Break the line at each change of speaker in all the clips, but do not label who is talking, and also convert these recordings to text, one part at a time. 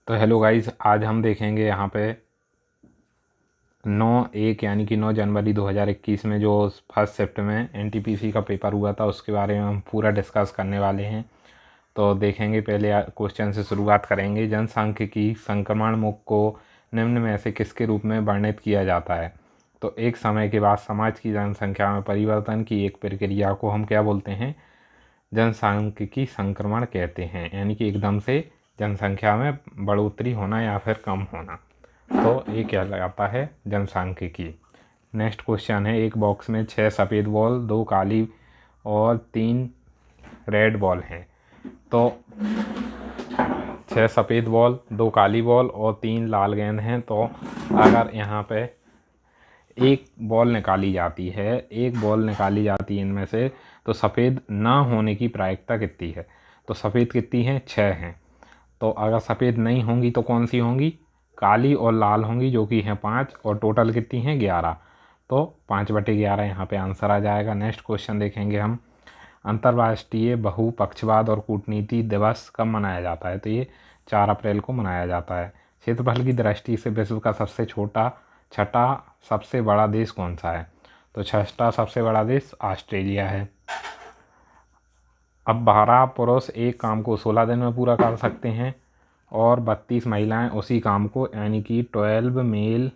तो hello guys, आज हम देखेंगे यहाँ पे 9/1 यानी कि 9 जनवरी 2021 में जो फर्स्ट शिफ्ट में एनटीपीसी का पेपर हुआ था उसके बारे में हम पूरा डिस्कस करने वाले हैं। तो देखेंगे, पहले क्वेश्चन से शुरुआत करेंगे। जनसांख्यिकी संक्रमण मुख को निम्न में से किसके रूप में वर्णित किया जाता है? तो एक समय के बाद समाज की जनसंख्या में परिवर्तन की एक प्रक्रिया को हम क्या बोलते हैं? जनसांख्यिकी संक्रमण कहते हैं, यानी कि एकदम से जनसंख्या में बढ़ोतरी होना या फिर कम होना। तो ये क्या लगाता है? जनसांख्यिकी। नेक्स्ट क्वेश्चन है, एक बॉक्स में 6 सफ़ेद बॉल, 2 काली और 3 रेड बॉल हैं। तो 6 सफ़ेद बॉल, 2 काली बॉल और 3 लाल गेंद हैं। तो अगर यहाँ पे एक बॉल निकाली जाती है इनमें से, तो सफ़ेद ना होने की प्रायिकता कितनी है? तो सफ़ेद कितनी है? 6 हैं। तो अगर सफ़ेद नहीं होंगी तो कौन सी होंगी? काली और लाल होंगी, जो कि हैं 5, और टोटल कितनी हैं? 11। तो 5/11 यहाँ पे आंसर आ जाएगा। नेक्स्ट क्वेश्चन देखेंगे हम। अंतर्राष्ट्रीय बहुपक्षवाद और कूटनीति दिवस कब मनाया जाता है? तो ये 4 अप्रैल को मनाया जाता है। क्षेत्रफल की दृष्टि से विश्व का छठा सबसे बड़ा देश कौन सा है? तो छठा सबसे बड़ा देश ऑस्ट्रेलिया है। अब 12 पुरुष एक काम को 16 दिन में पूरा कर सकते हैं और 32 महिलाएं उसी काम को, यानी कि 12 मेल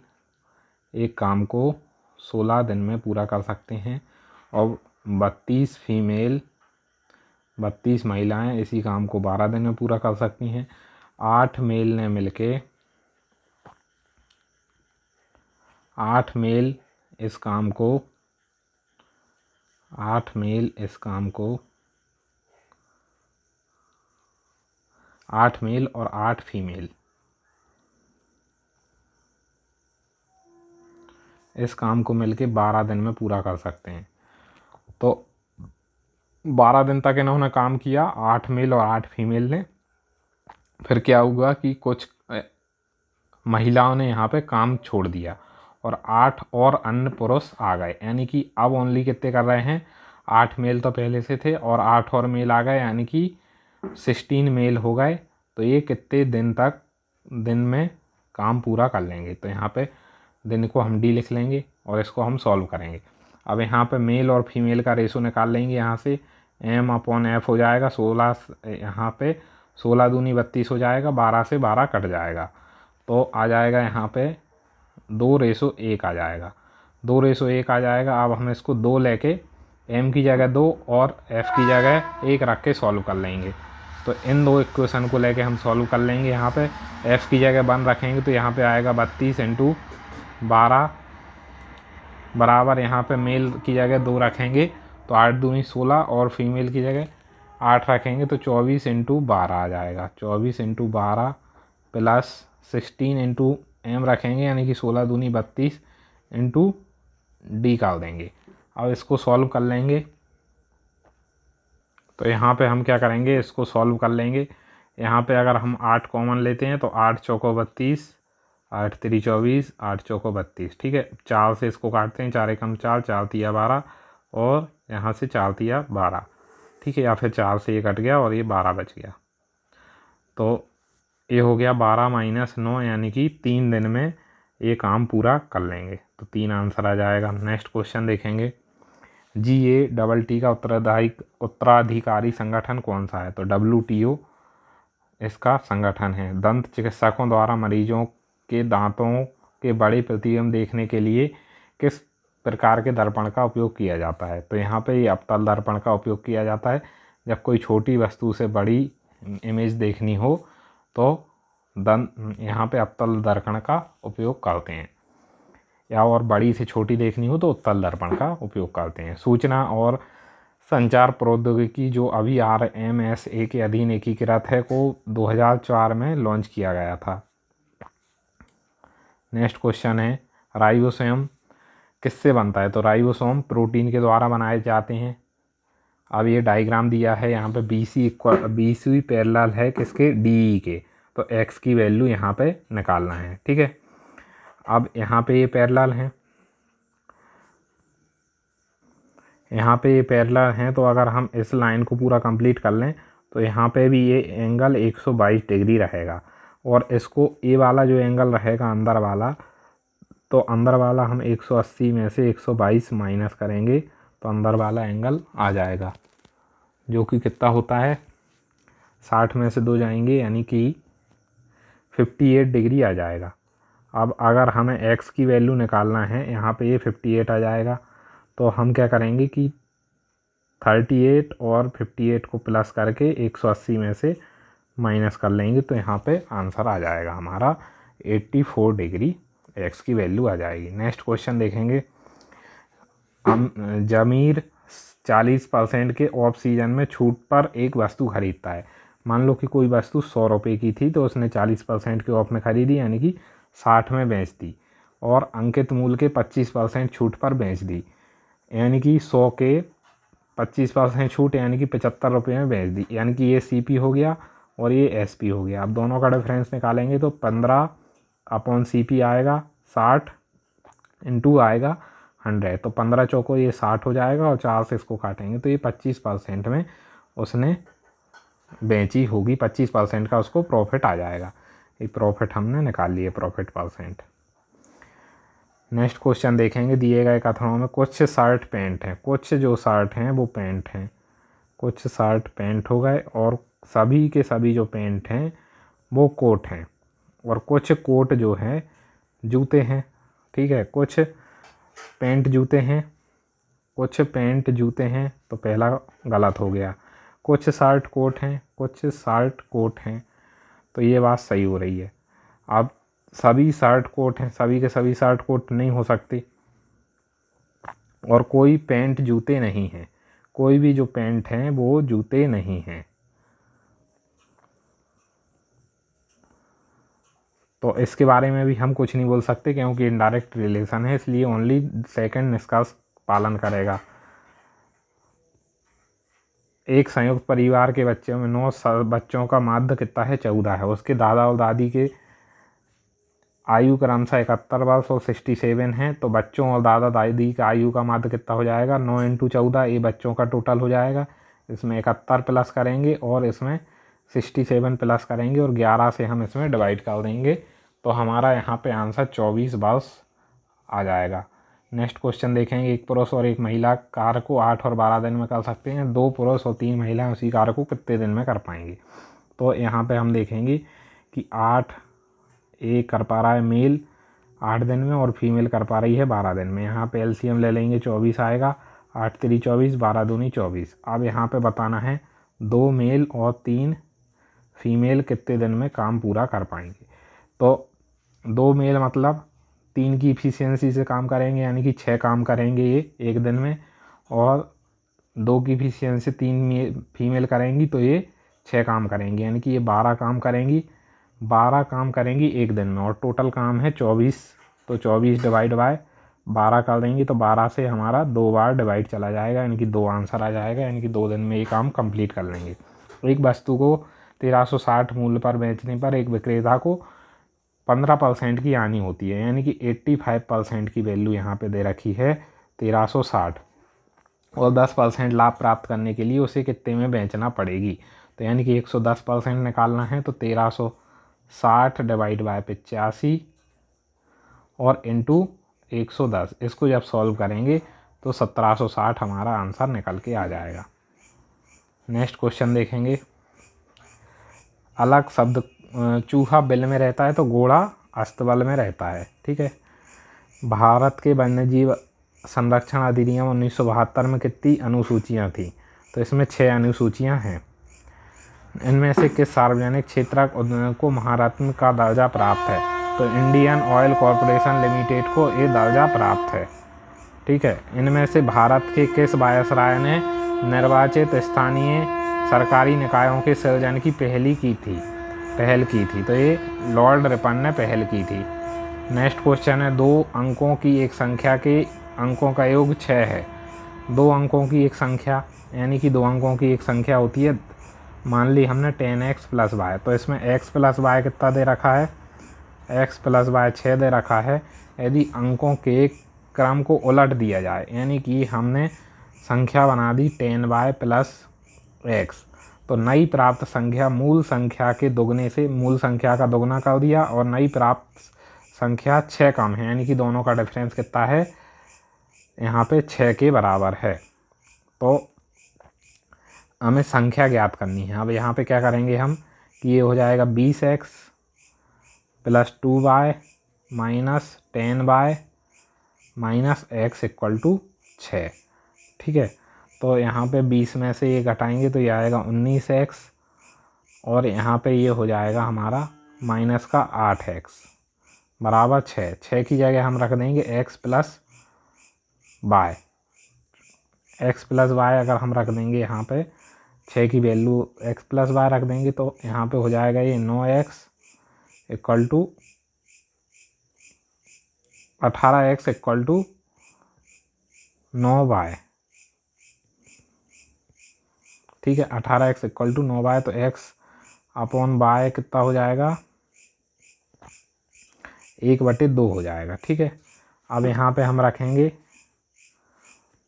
एक काम को 16 दिन में पूरा कर सकते हैं और 32 महिलाएं इसी काम को 12 दिन में पूरा कर सकती हैं। 8 मेल इस काम को 8 मेल और 8 फीमेल इस काम को मिलके 12 दिन में पूरा कर सकते हैं। तो 12 दिन तक इन्होंने काम किया, 8 मेल और 8 फीमेल ने। फिर क्या हुआ कि कुछ महिलाओं ने यहाँ पे काम छोड़ दिया और 8 और अन्य पुरुष आ गए, यानी कि अब ओनली कितने कर रहे हैं? 8 मेल तो पहले से थे और 8 और मेल आ गए, यानी कि 16 मेल हो गए। तो ये कितने दिन में काम पूरा कर लेंगे? तो यहाँ पे दिन को हम D लिख लेंगे और इसको हम सॉल्व करेंगे। अब यहाँ पे मेल और फीमेल का रेशो निकाल लेंगे। यहाँ से M/F हो जाएगा 16, यहाँ पे 16 दूनी 32 हो जाएगा, 12 से 12 कट जाएगा। तो आ जाएगा यहाँ पे 2:1 आ जाएगा। 2:1 आ जाएगा। अब हम इसको 2 लेके M की जगह 2 और F की जगह 1 रख के सॉल्व कर लेंगे। तो इन दो इक्वेशन को लेके हम सॉल्व कर लेंगे। यहाँ पे F की जगह 1 रखेंगे तो यहाँ पे आएगा 32 × 12 बराबर, यहाँ पे मेल की जगह 2 रखेंगे तो 8 दूनी 16 और फीमेल की जगह 8 रखेंगे तो 24 × 12 आ जाएगा। 24 × 12 प्लस 16 × M रखेंगे, यानी कि 16 दूनी 32 × D कर देंगे। अब इसको सॉल्व कर लेंगे। तो यहाँ पे हम क्या करेंगे? इसको सॉल्व कर लेंगे। यहाँ पे अगर हम 8 कॉमन लेते हैं तो 8 चौको 32, 8 3 24, 8 चौको 32, ठीक है। 4 से इसको काटते हैं, 4 एकम 4, 4 तिया 12 और यहाँ से 4 तिया 12, ठीक है। या फिर 4 से ये कट गया और ये 12 बच गया। तो ये हो गया 12 - 9, यानी कि 3 दिन में ये काम पूरा कर लेंगे। तो 3 आंसर आ जाएगा। नेक्स्ट क्वेश्चन देखेंगे। GATT का उत्तराधिकारी संगठन कौन सा है? तो WTO इसका संगठन है। दंत चिकित्सकों द्वारा मरीजों के दांतों के बड़े प्रतिबिंब देखने के लिए किस प्रकार के दर्पण का उपयोग किया जाता है? तो यहाँ पे ये अवतल दर्पण का उपयोग किया जाता है। जब कोई छोटी वस्तु से बड़ी इमेज देखनी हो तो यहाँ पे अवतल दर्पण का उपयोग करते हैं, या और बड़ी से छोटी देखनी हो तो उत्तल दर्पण का उपयोग करते हैं। सूचना और संचार प्रौद्योगिकी जो अभी RMSA के अधीन एकीकृत है को 2004 में लॉन्च किया गया था। नेक्स्ट क्वेश्चन है, राइबोसोम किससे बनता है? तो राइबोसोम प्रोटीन के द्वारा बनाए जाते हैं। अब ये डायग्राम दिया है, यहाँ पे BC पैरेलल है किसके? DE के। तो X की वैल्यू यहाँ पे निकालना है, ठीक है। अब यहाँ पे ये पैरेलल हैं, तो अगर हम इस लाइन को पूरा कंप्लीट कर लें तो यहाँ पे भी ये एंगल 122 डिग्री रहेगा और इसको ए वाला जो एंगल रहेगा अंदर वाला, तो अंदर वाला हम 180 में से 122 माइनस करेंगे तो अंदर वाला एंगल आ जाएगा, जो कि कितना होता है 60 में से 2 जाएंगे यानी कि 58 डिग्री आ जाएगा। अब अगर हमें x की वैल्यू निकालना है, यहाँ पे ये 58 आ जाएगा, तो हम क्या करेंगे कि 38 और 58 को प्लस करके 180 में से माइनस कर लेंगे, तो यहाँ पे आंसर आ जाएगा हमारा 84 डिग्री x की वैल्यू आ जाएगी। नेक्स्ट क्वेश्चन देखेंगे। जमीर 40% के ऑफ सीजन में छूट पर एक वस्तु खरीदता है। मान लो कि कोई वस्तु 100 रुपये की थी, तो उसने 40% के ऑफ में ख़रीदी यानी कि 60 में बेच दी, और अंकित मूल्य के 25% छूट पर बेच दी, यानी कि 100 के 25% छूट यानी कि 75 रुपये में बेच दी, यानी कि ये CP हो गया और ये SP हो गया। अब दोनों का डिफरेंस निकालेंगे तो 15/CP आएगा, 60 इंटू आएगा 100, तो 15 चौको ये 60 हो जाएगा और 4 से इसको काटेंगे तो ये 25% में उसने बेची होगी, 25% का उसको प्रॉफिट आ जाएगा। ये प्रॉफिट हमने निकाल लिए, प्रॉफिट परसेंट। नेक्स्ट क्वेश्चन देखेंगे। दिए गए कथनों में कुछ शर्ट पैंट हैं, कुछ जो शर्ट हैं वो पैंट हैं, कुछ शर्ट पैंट हो गए, और सभी के सभी जो पैंट हैं वो कोट हैं, और कुछ कोट जो हैं जूते हैं। ठीक है, कुछ पैंट जूते हैं, कुछ पैंट जूते हैं, तो पहला गलत हो गया। कुछ शर्ट कोट हैं, कुछ शर्ट कोट हैं, तो ये बात सही हो रही है। अब सभी शर्ट कोट हैं, सभी के सभी शर्ट कोट नहीं हो सकते, और कोई पैंट जूते नहीं हैं, कोई भी जो पैंट हैं वो जूते नहीं हैं। तो इसके बारे में भी हम कुछ नहीं बोल सकते क्योंकि इनडायरेक्ट रिलेशन है, इसलिए ओनली सेकंड निष्कर्ष पालन करेगा। एक संयुक्त परिवार के बच्चों में 9 बच्चों का माध्य कितना है 14 है। उसके दादा और दादी के आयु क्रमशः 71 वर्ष और 67 है, तो बच्चों और दादा दादी का आयु का माध्य कितना हो जाएगा 9 × 14, ये बच्चों का टोटल हो जाएगा। इसमें 71 प्लस करेंगे और इसमें 67 प्लस करेंगे और 11 से हम इसमें डिवाइड कर देंगे, तो हमारा यहाँ पे आंसर 24 वर्ष आ जाएगा। नेक्स्ट क्वेश्चन देखेंगे। एक पुरुष और एक महिला कार्य को 8 और 12 दिन में कर सकते हैं, 2 पुरुष और 3 महिलाएं उसी कार्य को कितने दिन में कर पाएंगे। तो यहाँ पे हम देखेंगे कि 8 एक कर पा रहा है मेल 8 दिन में और फीमेल कर पा रही है 12 दिन में। यहाँ पे LCM ले लेंगे, 24 आएगा, 8 3 24, 12 दूनी 24। अब यहाँ पे बताना है 2 मेल और 3 फीमेल कितने दिन में काम पूरा कर पाएंगे। तो 2 मेल मतलब 3 की इफिशियंसी से काम करेंगे यानी कि 6 काम करेंगे ये एक दिन में, और 2 की इफिशियंसी 3 फीमेल करेंगी तो ये 6 काम करेंगी, यानी कि ये 12 काम करेंगी, 12 काम करेंगी एक दिन में, और टोटल काम है 24, तो 24 डिवाइड बाय 12 कर देंगी तो 12 से हमारा 2 बार डिवाइड चला जाएगा, यानी कि 2 आंसर आ जाएगा, यानी कि 2 दिन में ये काम कंप्लीट कर लेंगे। एक वस्तु को 1360 मूल्य पर बेचने पर एक विक्रेता को 15% की हानि होती है, यानी कि 85% की वैल्यू यहाँ पे दे रखी है 1360, और 10% लाभ प्राप्त करने के लिए उसे कितने में बेचना पड़ेगी। तो यानी कि 110% निकालना है तो 1360 डिवाइड बाय 85 और इंटू 110, इसको जब सॉल्व करेंगे तो 1760 हमारा आंसर निकल के आ जाएगा। नेक्स्ट क्वेश्चन देखेंगे। अलग शब्द चूहा बिल में रहता है तो घोड़ा अस्तबल में रहता है। ठीक है, भारत के वन्यजीव संरक्षण अधिनियम 1972 में कितनी अनुसूचियाँ थी। तो इसमें 6 अनुसूचियाँ हैं। इनमें से किस सार्वजनिक क्षेत्र को महारत्न का दर्जा प्राप्त है। तो इंडियन ऑयल कॉरपोरेशन लिमिटेड को ये दर्जा प्राप्त है। ठीक है, इनमें से भारत के किस वायसराय ने निर्वाचित स्थानीय सरकारी निकायों के सृजन की पहल की थी। तो ये लॉर्ड रिपन ने पहल की थी। नेक्स्ट क्वेश्चन है। 2 अंकों की एक संख्या के अंकों का योग 6 है। 2 अंकों की एक संख्या यानी कि 2 अंकों की एक संख्या होती है, मान ली हमने 10x + y, तो इसमें x + y कितना दे रखा है, x + y 6 दे रखा है। यदि अंकों के क्रम को उलट दिया जाए, यानी कि हमने संख्या बना दी 10y + x, तो नई प्राप्त संख्या मूल संख्या के दुगने से, मूल संख्या का दुगना कर दिया और नई प्राप्त संख्या 6 कम है, यानी कि दोनों का डिफरेंस कितना है, यहाँ पे 6 के बराबर है। तो हमें संख्या ज्ञात करनी है। अब यहाँ पे क्या करेंगे हम कि ये हो जाएगा 20x + 2y - 10y - x = 6। ठीक है, तो यहाँ पे 20 में से ये घटाएंगे तो ये आएगा 19x और यहाँ पे ये हो जाएगा हमारा माइनस का 8x बराबर 6। 6 की जगह हम रख देंगे x + y। x + y अगर हम रख देंगे यहाँ पे 6 की वैल्यू x + y रख देंगे तो यहाँ पे हो जाएगा ये 9x = 18x = 9y। ठीक है, 18x = 9y, तो x/y कितना हो जाएगा, 1/2 हो जाएगा। ठीक है, अब यहाँ पे हम रखेंगे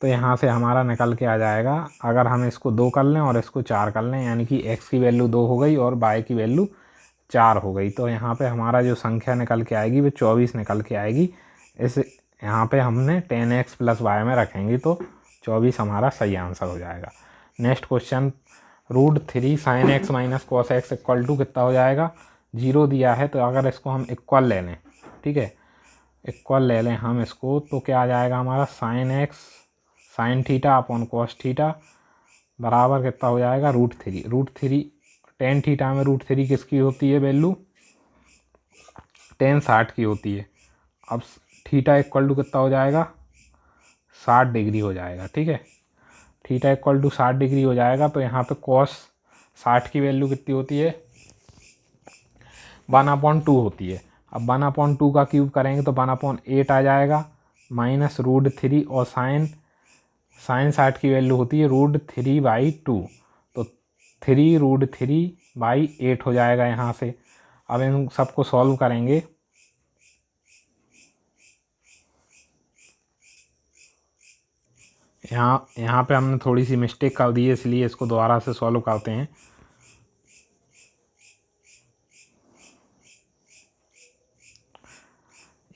तो यहाँ से हमारा निकल के आ जाएगा, अगर हम इसको 2 कर लें और इसको 4 कर लें, यानी कि x की वैल्यू 2 हो गई और y की वैल्यू 4 हो गई, तो यहाँ पे हमारा जो संख्या निकल के आएगी वो 24 निकल के आएगी। इस यहाँ पे हमने 10x + y में रखेंगे तो 24 हमारा सही आंसर हो जाएगा। Next question, √3 sin x - cos x = कितना हो जाएगा, 0 दिया है, तो अगर इसको हम इक्वल ले लें, ठीक है, इक्वल ले लें हम इसको, तो क्या आ जाएगा हमारा sin x sin θ/cos θ बराबर कितना हो जाएगा, √3। √3 tan θ में √3 किसकी होती है वैल्यू, tan 60 की होती है। अब θ = कितना हो जाएगा, 60 डिग्री हो जाएगा। ठीक है, θ = 60 डिग्री हो जाएगा, तो यहाँ पे cos 60 की वैल्यू कितनी होती है, 1/2 होती है। अब 1/2 का क्यूब करेंगे तो 1/8 आ जाएगा, माइनस √3 और sin 60 की वैल्यू होती है √3/2, तो 3 √3/8 हो जाएगा यहाँ से। अब इन सबको सॉल्व करेंगे, यहाँ पे हमने थोड़ी सी मिस्टेक कर दी है, इसलिए इसको दोबारा से सॉल्व करते हैं।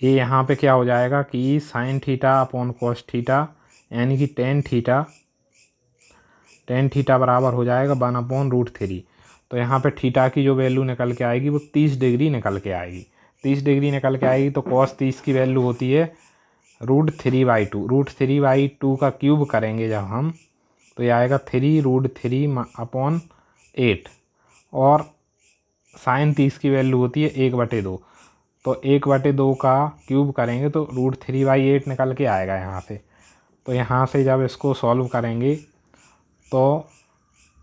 ये यहाँ पे क्या हो जाएगा कि sin θ/cos θ यानी कि tan θ बराबर हो जाएगा 1/√3। तो यहाँ पे थीटा की जो वैल्यू निकल के आएगी वो 30 डिग्री निकल के आएगी। 30 डिग्री निकल के आएगी तो cos 30 की वैल्यू होती है √3/2। √3/2 का क्यूब करेंगे जब हम, तो ये आएगा 3 √3/8 और sin 30 की वैल्यू होती है 1/2। तो 1/2 का क्यूब करेंगे तो √3/8 निकल के आएगा यहाँ से। तो यहाँ से जब इसको सॉल्व करेंगे तो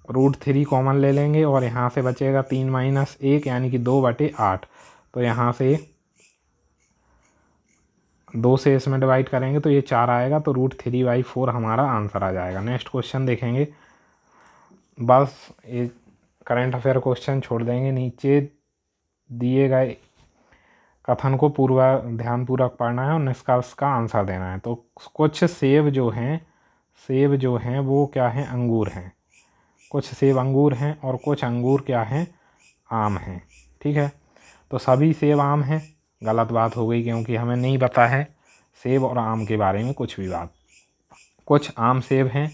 √3 कॉमन ले लेंगे और यहाँ से बचेगा 3 - 1 यानी कि 2/8। तो यहाँ से 2 से इसमें डिवाइड करेंगे तो ये 4 आएगा, तो √3/4 हमारा आंसर आ जाएगा। नेक्स्ट क्वेश्चन देखेंगे, बस ये करंट अफेयर क्वेश्चन छोड़ देंगे। नीचे दिए गए कथन को ध्यानपूर्वक पढ़ना है और निष्कर्ष का आंसर देना है। तो कुछ सेब जो हैं वो क्या हैं, अंगूर हैं। कुछ सेब अंगूर हैं और कुछ अंगूर क्या हैं, आम हैं। ठीक है, तो सभी सेब आम हैं, गलत बात हो गई क्योंकि हमें नहीं पता है सेब और आम के बारे में कुछ भी बात। कुछ आम सेब हैं,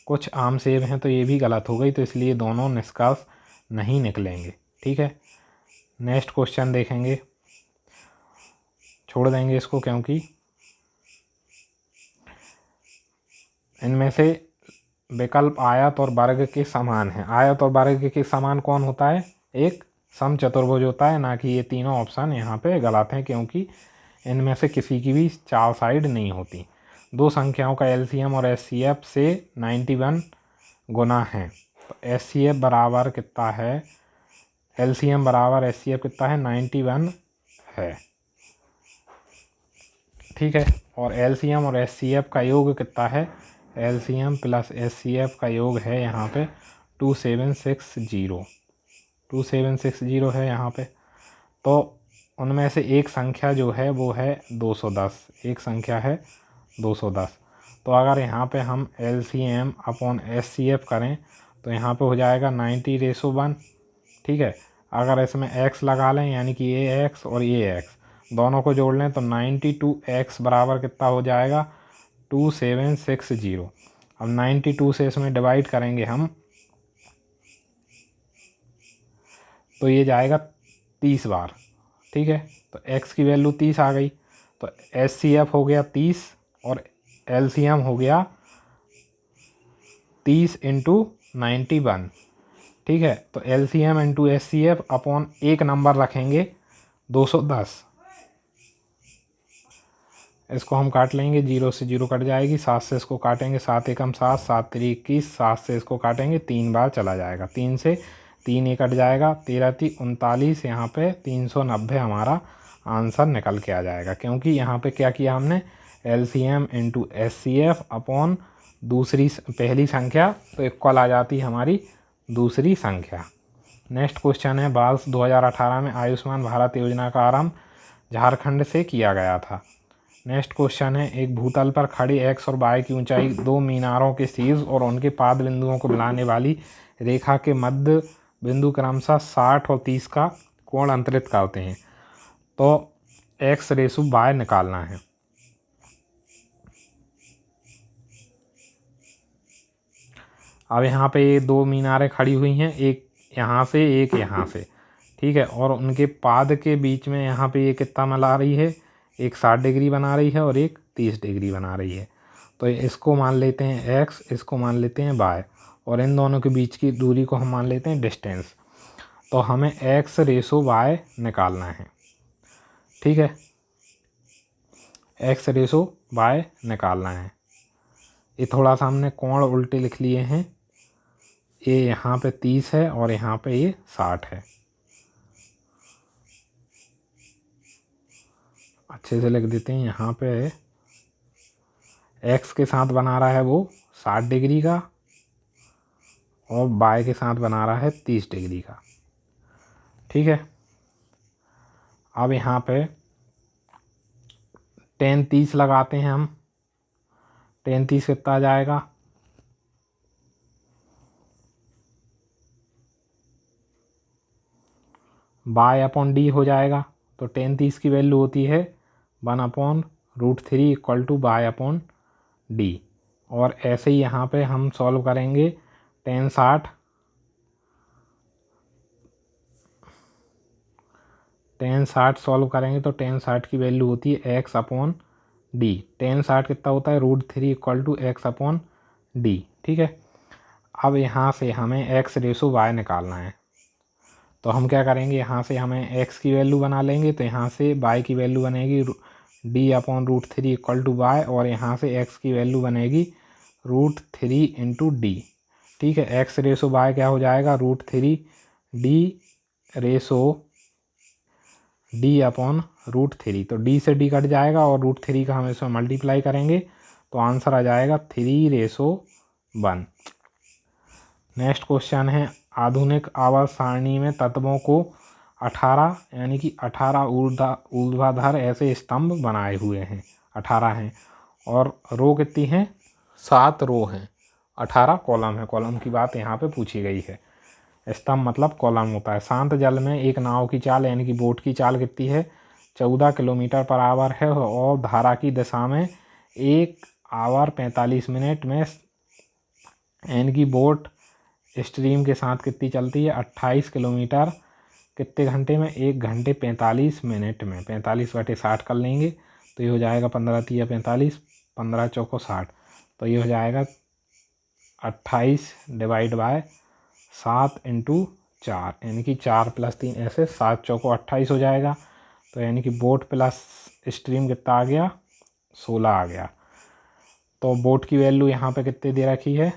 कुछ आम सेब हैं, तो ये भी गलत हो गई, तो इसलिए दोनों निष्कर्ष नहीं निकलेंगे। ठीक है, नेक्स्ट क्वेश्चन देखेंगे, छोड़ देंगे इसको क्योंकि इनमें से विकल्प आयत और वर्ग के समान है। आयत और वर्ग के समान कौन होता है, एक समचतुर्भुज होता है, ना कि ये तीनों ऑप्शन यहाँ पे गलत हैं क्योंकि इनमें से किसी की भी 4 साइड नहीं होती। दो संख्याओं का एलसीएम और एचसीएफ से 91 गुना है, तो एचसीएफ बराबर कितना है, एलसीएम बराबर एचसीएफ कितना है, 91 है। ठीक है, और एलसीएम और एचसीएफ का योग कितना है, एलसीएम प्लस एचसीएफ का योग है यहाँ पे 2760 है यहाँ पे। तो उनमें से एक संख्या जो है वो है 210, एक संख्या है 210। तो अगर यहाँ पे हम एलसीएम अपॉन एचसीएफ करें तो यहाँ पे हो जाएगा 90:1। ठीक है, अगर इसमें x लगा लें यानी कि ये x और ये x दोनों को जोड़ लें तो 92x बराबर कितना हो जाएगा 2760। अब 92 से इसमें डिवाइड करेंगे हम तो ये जाएगा 30 बार। ठीक है, तो x की वैल्यू 30 आ गई, तो SCF हो गया 30 और LCM हो गया 30 × 91। ठीक है, तो LCM × SCF अपॉन एक नंबर रखेंगे 210। इसको हम काट लेंगे, 0 से 0 कट जाएगी, 7 से इसको काटेंगे, 7 एकम 7, 7 3 21, 7 से इसको काटेंगे 3 बार चला जाएगा, 3 से 3 ये कट जाएगा, 13 3 39, यहाँ पे 390 हमारा आंसर निकल के आ जाएगा। क्योंकि यहाँ पे क्या किया हमने LCM × SCF अपॉन दूसरी पहली संख्या तो इक्वल आ जाती है हमारी दूसरी संख्या। नेक्स्ट क्वेश्चन है, वर्ष 2018 में आयुष्मान भारत योजना का आरंभ झारखंड से किया गया था। नेक्स्ट क्वेश्चन है, एक भूतल पर खड़ी x और y की ऊंचाई दो मीनारों के शीर्ष और उनके पाद बिंदुओं को मिलाने वाली रेखा के मध्य बिंदु क्रमशः 60 और 30 का कोण अंतरित करते हैं, तो x/y निकालना है। अब यहाँ पे ये दो मीनारें खड़ी हुई हैं, एक यहाँ से एक यहाँ से। ठीक है, और उनके पाद के बीच में यहाँ पे ये कितना मिला रही है, एक 60 डिग्री बना रही है और एक 30 डिग्री बना रही है। तो इसको मान लेते हैं x, इसको मान लेते हैं y और इन दोनों के बीच की दूरी को हम मान लेते हैं डिस्टेंस। तो हमें x/y निकालना है। ठीक है, x/y निकालना है। ये थोड़ा सा हमने कोण उल्टे लिख लिए हैं, ये यहाँ पे 30 है और यहाँ पे ये 60 है। अच्छे से लिख देते हैं, यहाँ पे x के साथ बना रहा है वो 60 डिग्री का और y के साथ बना रहा है 30 डिग्री का। ठीक है, अब यहाँ पे tan 30 लगाते हैं हम। tan 30 कितना आ जाएगा, y/d हो जाएगा। तो tan 30 की वैल्यू होती है 1/√3 = y/d। और ऐसे ही यहाँ पे हम सॉल्व करेंगे tan 60 सॉल्व करेंगे तो tan 60 की वैल्यू होती है x/d। tan 60 कितना होता है √3 = x/d। ठीक है, अब यहाँ से हमें x/y निकालना है। तो हम क्या करेंगे, यहाँ से हमें x की वैल्यू बना लेंगे, तो यहाँ से y की वैल्यू बनेगी d/√3 = y और यहाँ से x की वैल्यू बनेगी √3 × d। ठीक है, x/y क्या हो जाएगा √3 d/√3। तो d से d कट जाएगा और √3 का हम इसमें मल्टीप्लाई करेंगे तो आंसर आ जाएगा 3/1। नेक्स्ट क्वेश्चन है, आधुनिक आवर्त सारणी में तत्वों को 18 यानी कि 18 ऊर्ध्वाधर ऐसे स्तंभ बनाए हुए हैं, 18 हैं और रो कितनी हैं, 7 रो हैं, 18 कॉलम है। कॉलम की बात यहाँ पे पूछी गई है, स्तंभ मतलब कॉलम होता है। शांत जल में एक नाव की चाल यानी कि बोट की चाल कितनी है, 14 किलोमीटर/आवर है और धारा की दिशा में 1 आवर 45 मिनट में यानी कि बोट स्ट्रीम के साथ कितनी चलती है, 28 किलोमीटर कितने घंटे में, 1 घंटे 45 मिनट में। 45/60 कर लेंगे तो ये हो जाएगा 15 × 3 = 45, 15 × 4 = 60। तो ये हो जाएगा 28 / 7 × 4 यानी कि 4 + 3 ऐसे 7 × 4 = 28 हो जाएगा। तो यानी कि बोट प्लस स्ट्रीम कितना आ गया, 16 आ गया। तो बोट की वैल्यू यहाँ पे कितने दे रखी है,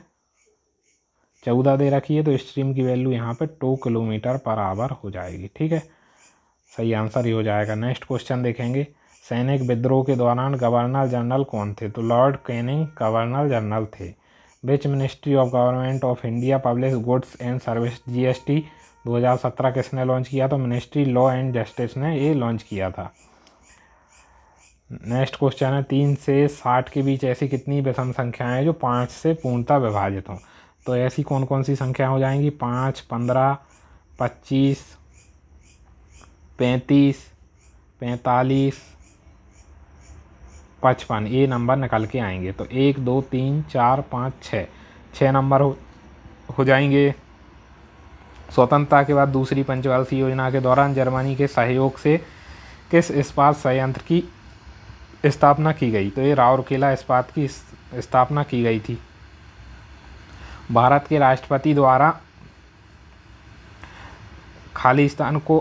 14 दे रखी है, तो स्ट्रीम की वैल्यू यहाँ पे 2 किलोमीटर/आवर हो जाएगी। ठीक है, सही आंसर ही हो जाएगा। नेक्स्ट क्वेश्चन देखेंगे, सैनिक विद्रोह के दौरान गवर्नर जनरल कौन थे, तो लॉर्ड कैनिंग गवर्नर जनरल थे। Which ministry of government of India publish goods and service GST 2017 किसने लॉन्च किया, तो मिनिस्ट्री लॉ एंड जस्टिस ने ये लॉन्च किया था। नेक्स्ट क्वेश्चन है, 3 से 60 के बीच ऐसी कितनी विषम संख्याएं हैं जो 5 से पूर्णतः विभाजित हों। तो ऐसी कौन कौन सी संख्या हो जाएंगी? 5, 15, 25, 35, 45, 55, ये नंबर निकल के आएंगे। तो 1, 2, 3, 4, 5, 6 नंबर हो जाएंगे। स्वतंत्रता के बाद दूसरी पंचवार्षिक योजना के दौरान जर्मनी के सहयोग से किस इस्पात संयंत्र की स्थापना की गई? तो ये राउरकेला इस्पात की स्थापना की गई थी। भारत के राष्ट्रपति द्वारा खालिस्तान को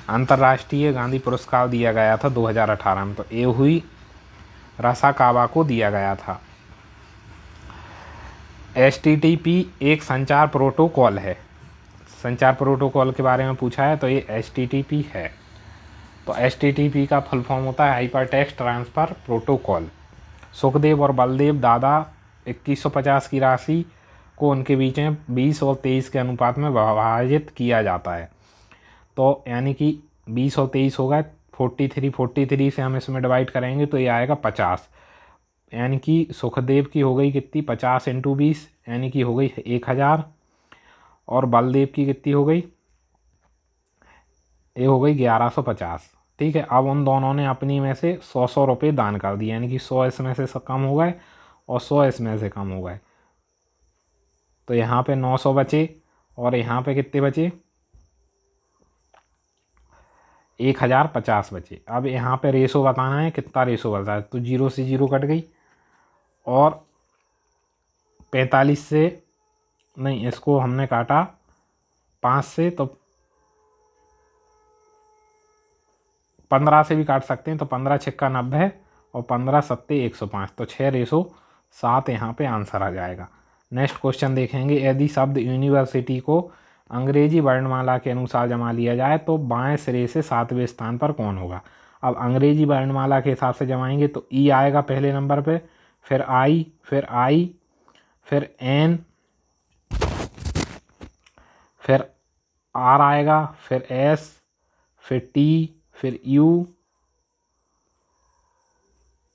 अंतर्राष्ट्रीय गांधी पुरस्कार दिया गया था 2018 में। तो एहुई रासाकावा को दिया गया था। HTTP एक संचार प्रोटोकॉल है। संचार प्रोटोकॉल के बारे में पूछा है तो ये HTTP है। तो HTTP का फुल फॉर्म होता है hyper text transfer protocol. Sukhdev और बलदेव दादा 2150 की राशि को उनके बीच में 20 और 23 के अनुपात में विभाजित किया जाता है। तो यानी कि 20 और 23 होगा 43 से हम इसमें डिवाइड करेंगे तो ये आएगा 50। यानी कि सुखदेव की हो गई कितनी? 50 × 20 यानी कि हो गई 1000। और बलदेव की कितनी हो गई? ये हो गई 1150। ठीक है, अब उन दोनों ने अपनी में से 100 रुपये दान कर दिए, यानी कि 100 इसमें से कम हो गए और 100 इसमें से कम हो गए। तो यहाँ पे 900 बचे और यहाँ पे कितने बचे? 1050 बचे। अब यहाँ पे रेशो बताना है, कितना रेशो बता है। तो 0 से 0 कट गई और 45 से नहीं, इसको हमने काटा 5 से, तो 15 से भी काट सकते हैं। तो 15 छिक्का 90 और 15 सत्ते 105। तो 6:7 यहाँ पे आंसर आ जाएगा। नेक्स्ट क्वेश्चन देखेंगे। यदि शब्द यूनिवर्सिटी को अंग्रेजी वर्णमाला के अनुसार जमा लिया जाए तो बाएं सिरे से 7वें स्थान पर कौन होगा? अब अंग्रेजी वर्णमाला के हिसाब से जमाएंगे तो ई आएगा पहले नंबर पे, फिर आई, फिर एन, फिर आर आएगा, फिर एस, फिर टी, फिर यू,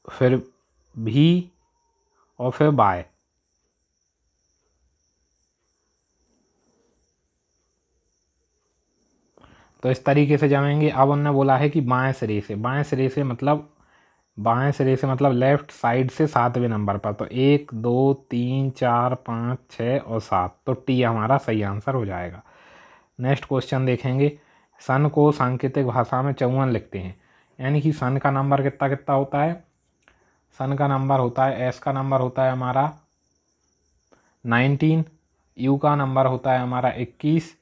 फिर भी और फिर बाय। तो इस तरीके से जमेंगे। अब उन्होंने बोला है कि बाएं सिरे से, बाएं सिरे से मतलब लेफ्ट साइड से 7वें नंबर पर। तो 1, 2, 3, 4, 5, 6 और 7। तो टी हमारा सही आंसर हो जाएगा। नेक्स्ट क्वेश्चन देखेंगे। सन को सांकेतिक भाषा में 54 लिखते हैं, यानी कि सन का नंबर कितना कितना होता है? सन का नंबर होता है, एस का नंबर होता है हमारा 19, यू का नंबर होता है हमारा 21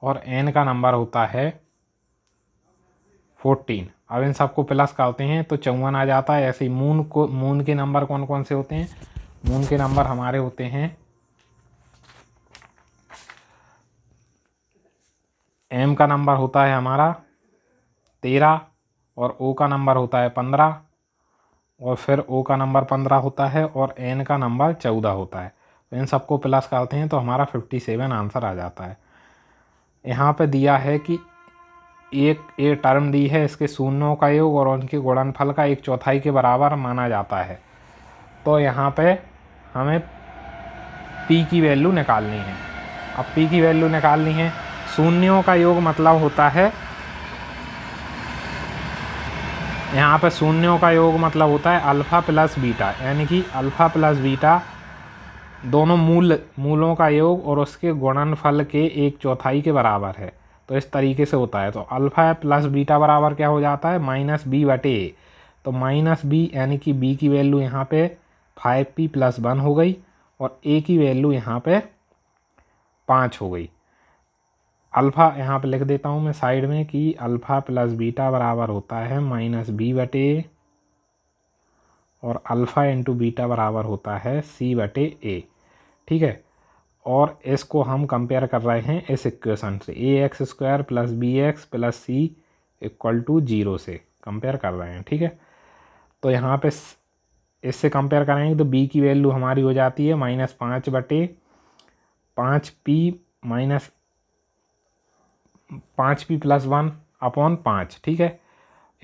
और एन का नंबर होता है 14। अब इन सबको प्लस करते हैं तो 54 आ जाता है। ऐसे ही मून के नंबर कौन कौन से होते हैं? मून के नंबर हमारे होते हैं, एम का नंबर होता है हमारा 13 और ओ का नंबर होता है 15 और फिर ओ का नंबर 15 होता है और एन का नंबर 14 होता है। तो इन सबको प्लस करते हैं तो हमारा 57 आंसर आ जाता है। यहाँ पे दिया है कि एक टर्म दी है, इसके शून्यों का योग और उनके गुणनफल का 1/4 के बराबर माना जाता है। तो यहाँ पे हमें पी की वैल्यू निकालनी है। अब पी की वैल्यू निकालनी है, शून्यों का योग मतलब होता है, यहाँ पे शून्यों का योग मतलब होता है अल्फ़ा प्लस बीटा, यानी कि अल्फ़ा प्लस बीटा दोनों मूलों का योग और उसके गुणनफल के 1/4 के बराबर है। तो इस तरीके से होता है। तो अल्फ़ा प्लस बीटा बराबर क्या हो जाता है? -b/a। तो -b यानी कि b की वैल्यू यहाँ पे 5p + 1 हो गई और a की वैल्यू यहाँ पे 5 हो गई। अल्फ़ा यहाँ पे लिख देता हूँ मैं साइड में कि अल्फ़ा प्लस बीटा बराबर होता है -b/a और अल्फ़ा इंटू बीटा बराबर होता है c/a। ठीक है, और इसको हम कंपेयर कर रहे हैं इस इक्वेशन से, ax² + bx + c = 0 से कंपेयर कर रहे हैं। ठीक है, तो यहाँ पे इससे कंपेयर करेंगे तो b की वैल्यू हमारी हो जाती है -5/5p + 1/5। ठीक है,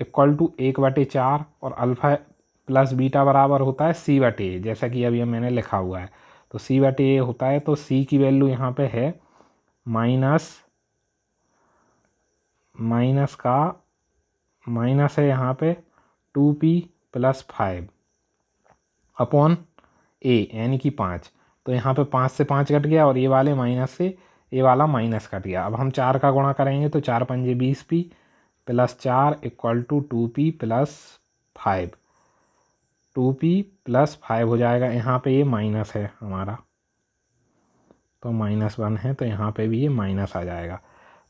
= 1/4 और अल्फ़ा प्लस बीटा बराबर होता है सी बटे ए, जैसा कि अभी मैंने लिखा हुआ है। तो सी बटे ए होता है, तो सी की वैल्यू यहाँ पे है माइनस है यहाँ पे 2p + 5 अपॉन ए, यानी कि 5। तो यहाँ पे 5 से 5 कट गया और ये वाले माइनस से ये वाला माइनस कट गया। अब हम 4 का गुणा करेंगे तो 4 पंजे 20p + 4 = 2p + 5, 2p + 5 हो जाएगा। यहाँ पे ये माइनस है हमारा, तो -1 है, तो यहाँ पे भी ये माइनस आ जाएगा।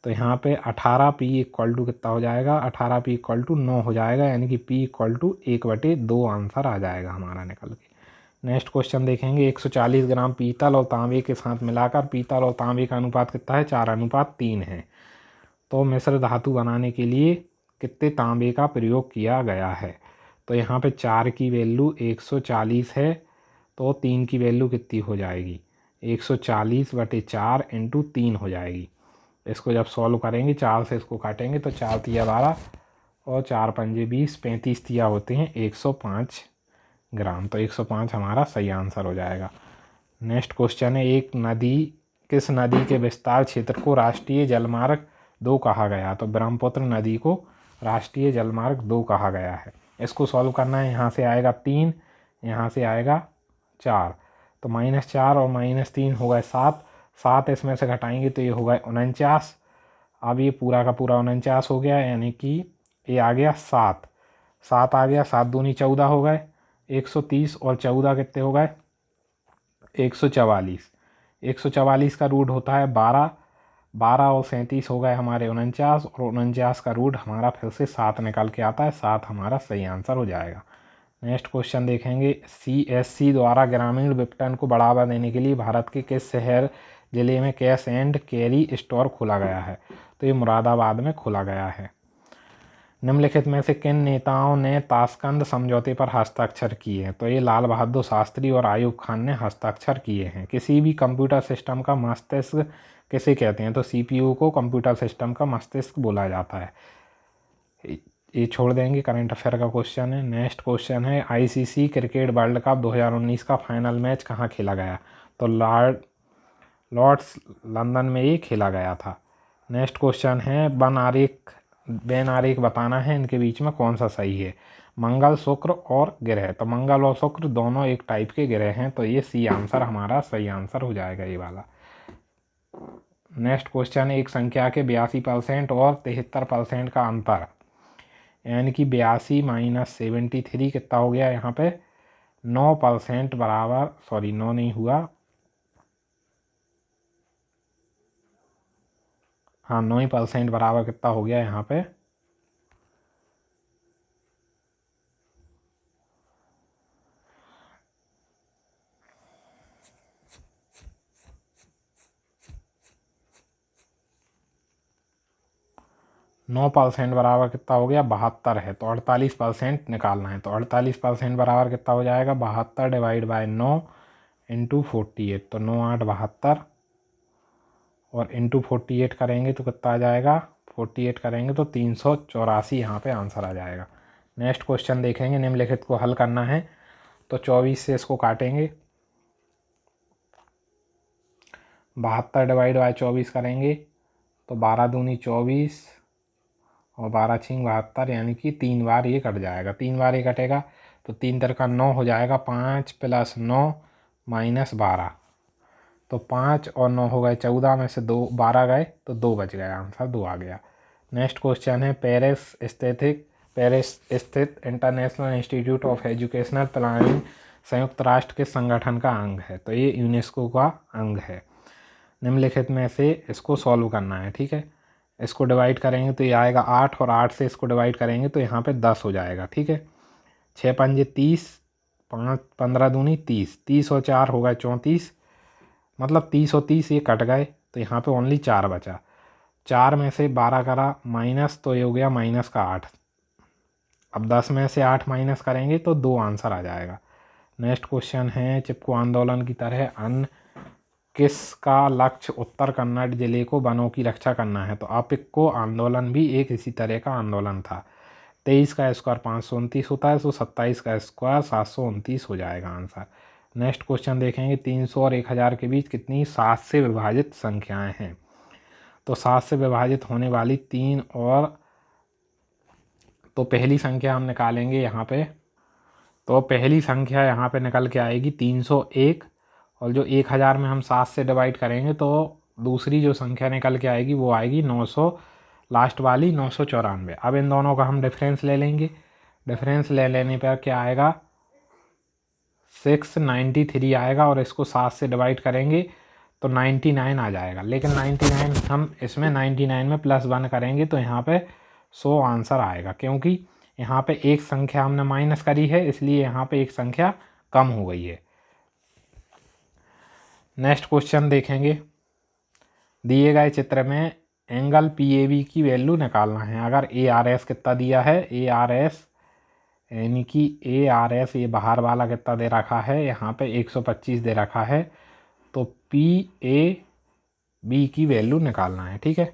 तो यहाँ पे 18p = कितना हो जाएगा, 18p = 9 हो जाएगा, यानी कि p = 1/2 आंसर आ जाएगा हमारा निकल के। नेक्स्ट क्वेश्चन देखेंगे। 140 ग्राम पीतल और तांबे के साथ मिलाकर पीतल और तांबे का अनुपात कितना है, 4:3 है। तो मिश्र धातु बनाने के लिए कितने तांबे का प्रयोग किया गया है। तो यहाँ पे 4 की वैल्यू 140 है, तो 3 की वैल्यू कितनी हो जाएगी, 140/4 × 3 हो जाएगी। इसको जब सॉल्व करेंगे 4 से इसको काटेंगे तो 4 तिया 12 और 4 पंजे 20, 35 तिया होते हैं 105 ग्राम। तो 105 हमारा सही आंसर हो जाएगा। नेक्स्ट क्वेश्चन है, किस नदी के विस्तार क्षेत्र को राष्ट्रीय जलमार्ग 2 कहा गया। तो ब्रह्मपुत्र नदी को राष्ट्रीय जलमार्ग 2 कहा गया है। इसको सॉल्व करना है। यहाँ से आएगा 3, यहाँ से आएगा 4, तो -4 और -3 हो गए 7, 7 इसमें से घटाएंगे तो ये हो गए 49। अब ये पूरा का पूरा 49 हो गया, यानी कि ये आ गया 7, 7 आ गया, 7 दूनी 14 हो गए, 130 और 14 कितने हो गए, 144। 144 का रूट होता है 12, 12 और 37 हो गए हमारे 49, और 49 का रूट हमारा फिर से 7 निकल के आता है, 7 हमारा सही आंसर हो जाएगा। नेक्स्ट क्वेश्चन देखेंगे। CSC द्वारा ग्रामीण विपणन को बढ़ावा देने के लिए भारत के किस शहर जिले में कैश एंड कैरी स्टोर खोला गया है। तो ये मुरादाबाद में खोला गया है। निम्नलिखित में से किन नेताओं ने ताशकंद समझौते पर हस्ताक्षर किए हैं। तो ये लाल बहादुर शास्त्री और आयूब खान ने हस्ताक्षर किए हैं। किसी भी कंप्यूटर सिस्टम का मस्तिष्क किसे कहते हैं। तो CPU को कंप्यूटर सिस्टम का मस्तिष्क बोला जाता है। ये छोड़ देंगे, करंट अफेयर का क्वेश्चन है। नेक्स्ट क्वेश्चन है, ICC क्रिकेट वर्ल्ड कप 2019 का फाइनल मैच कहाँ खेला गया। तो लॉर्ड्स लंदन में ये खेला गया था। नेक्स्ट क्वेश्चन है, बेन आरेख बताना है, इनके बीच में कौन सा सही है। मंगल, शुक्र और ग्रह। तो मंगल और शुक्र दोनों एक टाइप के ग्रह हैं, तो ये सी आंसर हमारा सही आंसर हो जाएगा, ये वाला। नेक्स्ट क्वेश्चन है, एक संख्या के 82% और 73% का अंतर, यानी कि 82 - 73 कितना हो गया यहाँ पे 9% बराबर, सॉरी 9 नहीं हुआ, हाँ 9% बराबर कितना हो गया यहाँ पे 9% बराबर कितना हो गया 72 है। तो 48% निकालना है। तो 48% बराबर कितना हो जाएगा 72 / 9 × 48। तो 9 8 72 और × 48 करेंगे तो कितना आ जाएगा 48 करेंगे तो 384 यहाँ पे आंसर आ जाएगा। नेक्स्ट क्वेश्चन देखेंगे। निम्नलिखित को हल करना है। तो 24 से इसको काटेंगे, 72 / 24 करेंगे तो 12 दूनी 24 और 12 छिंग 72, यानी कि 3 बार ये कट जाएगा। 3 बार ये कटेगा तो 3 3 9 हो जाएगा, 5 + 9 - 12। तो 5 और 9 हो गए 14, में से 12 गए तो 2 बच गए, आंसर 2 आ गया। नेक्स्ट क्वेश्चन है, पेरिस स्थित international institute of educational planning संयुक्त राष्ट्र के संगठन का अंग है। तो ये यूनेस्को का अंग है। निम्नलिखित में से इसको सॉल्व करना है, ठीक है। इसको डिवाइड करेंगे तो ये आएगा 8, और 8 से इसको डिवाइड करेंगे तो यहाँ पे 10 हो जाएगा, ठीक है। 6 पंजे 30, 5 15 दूनी 30, 30 और 4 हो गए 34, मतलब 30 और 30 ये कट गए तो यहाँ पे ओनली 4 बचा। 4 में से 12 करा माइनस, तो ये हो गया -8। अब 10 में से 8 माइनस करेंगे तो 2 आंसर आ जाएगा। नेक्स्ट क्वेश्चन है, चिपको आंदोलन की तरह अन्य किसका लक्ष्य उत्तर कन्नड़ जिले को वनों की रक्षा करना है। तो अपिक्को आंदोलन भी एक इसी तरह का आंदोलन था। 23 का स्क्वायर 529 होता है, तो 27 का स्क्वायर 729 हो जाएगा आंसर। नेक्स्ट क्वेश्चन देखेंगे, 300 और 1000 के बीच कितनी 7 से विभाजित संख्याएं हैं। तो 7 से विभाजित होने वाली 3 और, तो पहली संख्या हम निकालेंगे यहाँ पे, तो पहली संख्या यहाँ पे निकल के आएगी 301, और जो 1000 में हम 7 से डिवाइड करेंगे तो दूसरी जो संख्या निकल के आएगी वो आएगी 900, लास्ट वाली 994। अब इन दोनों का हम डिफरेंस ले लेंगे। डिफरेंस ले लेने पर क्या आएगा, 693 आएगा, और इसको 7 से डिवाइड करेंगे तो 99 आ जाएगा। लेकिन 99 हम इसमें 99 में +1 करेंगे तो यहाँ पे 100 आंसर आएगा, क्योंकि यहाँ पे एक संख्या हमने माइनस करी है, इसलिए यहाँ पे एक संख्या कम हो गई है। नेक्स्ट क्वेश्चन देखेंगे, दिए गए चित्र में एंगल PAB की वैल्यू निकालना है। अगर ARS कितना दिया है, ARS यानी कि ARS ये बाहर वाला कितना दे रखा है, यहाँ पे 125 दे रखा है, तो PAB की वैल्यू निकालना है। ठीक है,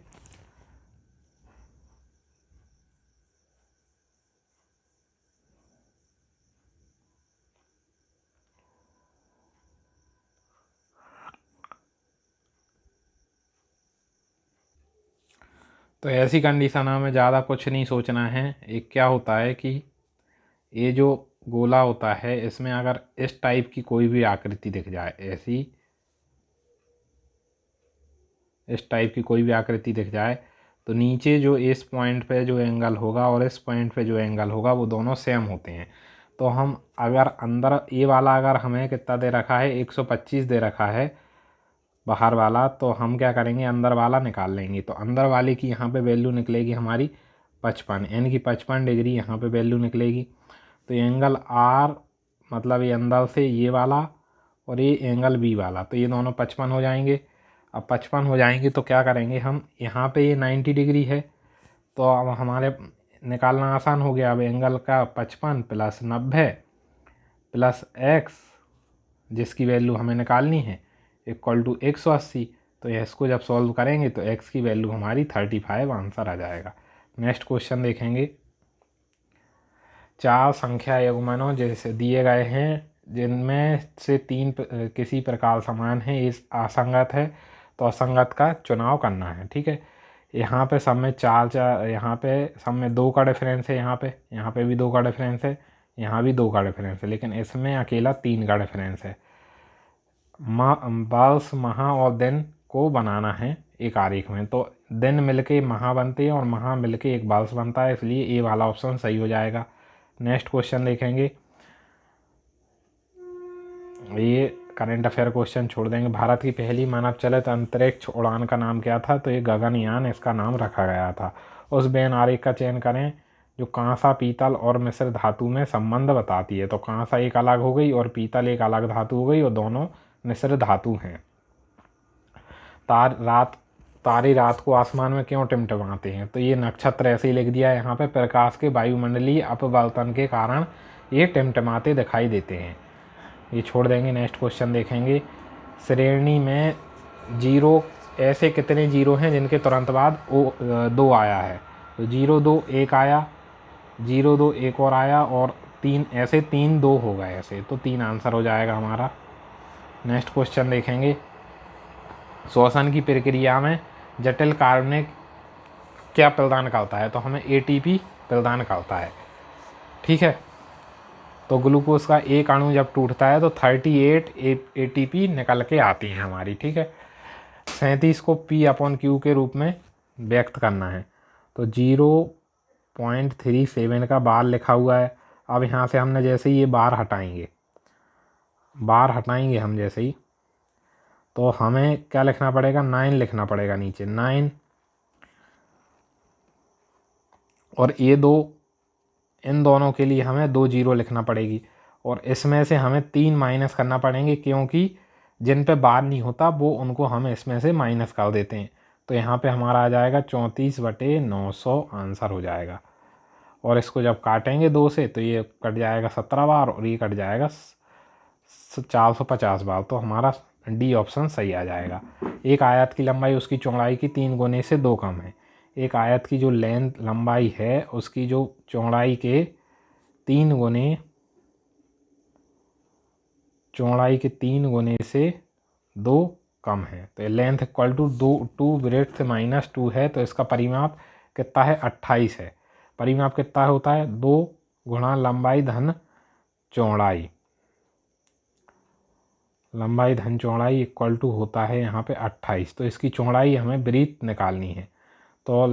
तो ऐसी कंडीशन हमें ज़्यादा कुछ नहीं सोचना है। एक क्या होता है कि ये जो गोला होता है इसमें अगर इस टाइप की कोई भी आकृति दिख जाए, ऐसी इस टाइप की कोई भी आकृति दिख जाए, तो नीचे जो इस पॉइंट पे जो एंगल होगा और इस पॉइंट पे जो एंगल होगा वो दोनों सेम होते हैं। तो हम अगर अंदर ये वाला अगर हमें कितना दे रखा है, 125 दे रखा है बाहर वाला, तो हम क्या करेंगे, अंदर वाला निकाल लेंगे। तो अंदर वाले की यहाँ पे वैल्यू निकलेगी हमारी 55, यानी कि 55 डिग्री यहाँ पे वैल्यू निकलेगी। तो एंगल R मतलब ये अंदर से ये वाला और ये एंगल B वाला, तो ये दोनों 55 हो जाएंगे। अब 55 हो जाएंगे तो क्या करेंगे हम, यहाँ पे ये 90 डिग्री है, तो अब हमारे निकालना आसान हो गया। अब एंगल का 55 + 90 + x, जिसकी वैल्यू हमें निकालनी है, = 180। तो इसको जब सॉल्व करेंगे तो x की वैल्यू हमारी 35 आंसर आ जाएगा। नेक्स्ट क्वेश्चन देखेंगे, 4 संख्या युग्मनों जैसे दिए गए हैं जिनमें से 3 किसी प्रकार समान है, इस असंगत है, तो असंगत का चुनाव करना है। ठीक है, यहाँ पे सब में 4, यहाँ पे सब में 2 का डिफरेंस है, यहाँ पे भी 2 का डिफरेंस है, यहाँ भी 2 का डिफरेंस है, लेकिन इसमें अकेला 3 का डिफरेंस है। बाल्स, महा और दिन को बनाना है एक आरेख में, तो दिन मिलके महा बनते हैं और महा मिलके एक बाल्स बनता है, इसलिए ए वाला ऑप्शन सही हो जाएगा। नेक्स्ट क्वेश्चन देखेंगे, ये करंट अफेयर क्वेश्चन छोड़ देंगे। भारत की पहली मानव चलित अंतरिक्ष उड़ान का नाम क्या था, तो ये गगनयान इसका नाम रखा गया था। उस बेन आरेख का चयन करें जो कांसा, पीतल और मिश्र धातु में संबंध बताती है। तो कांसा एक अलग हो गई और पीतल एक अलग धातु हो गई, और दोनों मिश्र धातु हैं। तारे रात को आसमान में क्यों टिमटिमाते हैं, तो ये नक्षत्र ऐसे ही लिख दिया है यहाँ पे, प्रकाश के वायुमंडलीय अपवर्तन के कारण ये टिमटिमाते दिखाई देते हैं। ये छोड़ देंगे। नेक्स्ट क्वेश्चन देखेंगे, श्रेणी में जीरो, ऐसे कितने जीरो हैं जिनके तुरंत बाद 2 आया है, तो 0 2 1 आया, 0 2 1 और आया, और 3, ऐसे 3 2 हो गए ऐसे, तो 3 आंसर हो जाएगा हमारा। नेक्स्ट क्वेश्चन देखेंगे, श्वसन की प्रक्रिया में जटिल कार्बनिक क्या प्रदान करता है, तो हमें ATP प्रदान करता है। ठीक है, तो ग्लूकोज का एक अणु जब टूटता है तो 38 ATP निकल के आती हैं हमारी। ठीक है, 37 को P/Q के रूप में व्यक्त करना है, तो 0.37 का बार लिखा हुआ है। अब यहाँ से हमने जैसे ही ये बार हटाएंगे हम जैसे ही, तो हमें क्या लिखना पड़ेगा, 9 लिखना पड़ेगा नीचे, 9, और ये 2, इन दोनों के लिए हमें 2 0 लिखना पड़ेगी, और इसमें से हमें 3 माइनस करना पड़ेंगे, क्योंकि जिन पे बार नहीं होता वो उनको हम इसमें से माइनस कर देते हैं। तो यहाँ पे हमारा आ जाएगा 34/900 आंसर हो जाएगा। और इसको जब काटेंगे 2 से तो ये कट जाएगा 17 बार और ये कट जाएगा 450 बार, तो हमारा D ऑप्शन सही आ जाएगा। एक आयत की लंबाई उसकी चौड़ाई की 3 गुने से 2 कम है। एक आयत की जो लंबाई है उसकी जो चौड़ाई के 3 गुने से 2 कम है। तो length equal to 2 breadth minus 2 है, तो इसका परिमाप कितना है 28 है। परिमाप कितना होता है 2 गुणा लंबाई धन चौड़ाई, लंबाई धन चौड़ाई इक्वल टू होता है यहाँ पे 28। तो इसकी चौड़ाई हमें ब्रीथ निकालनी है, तो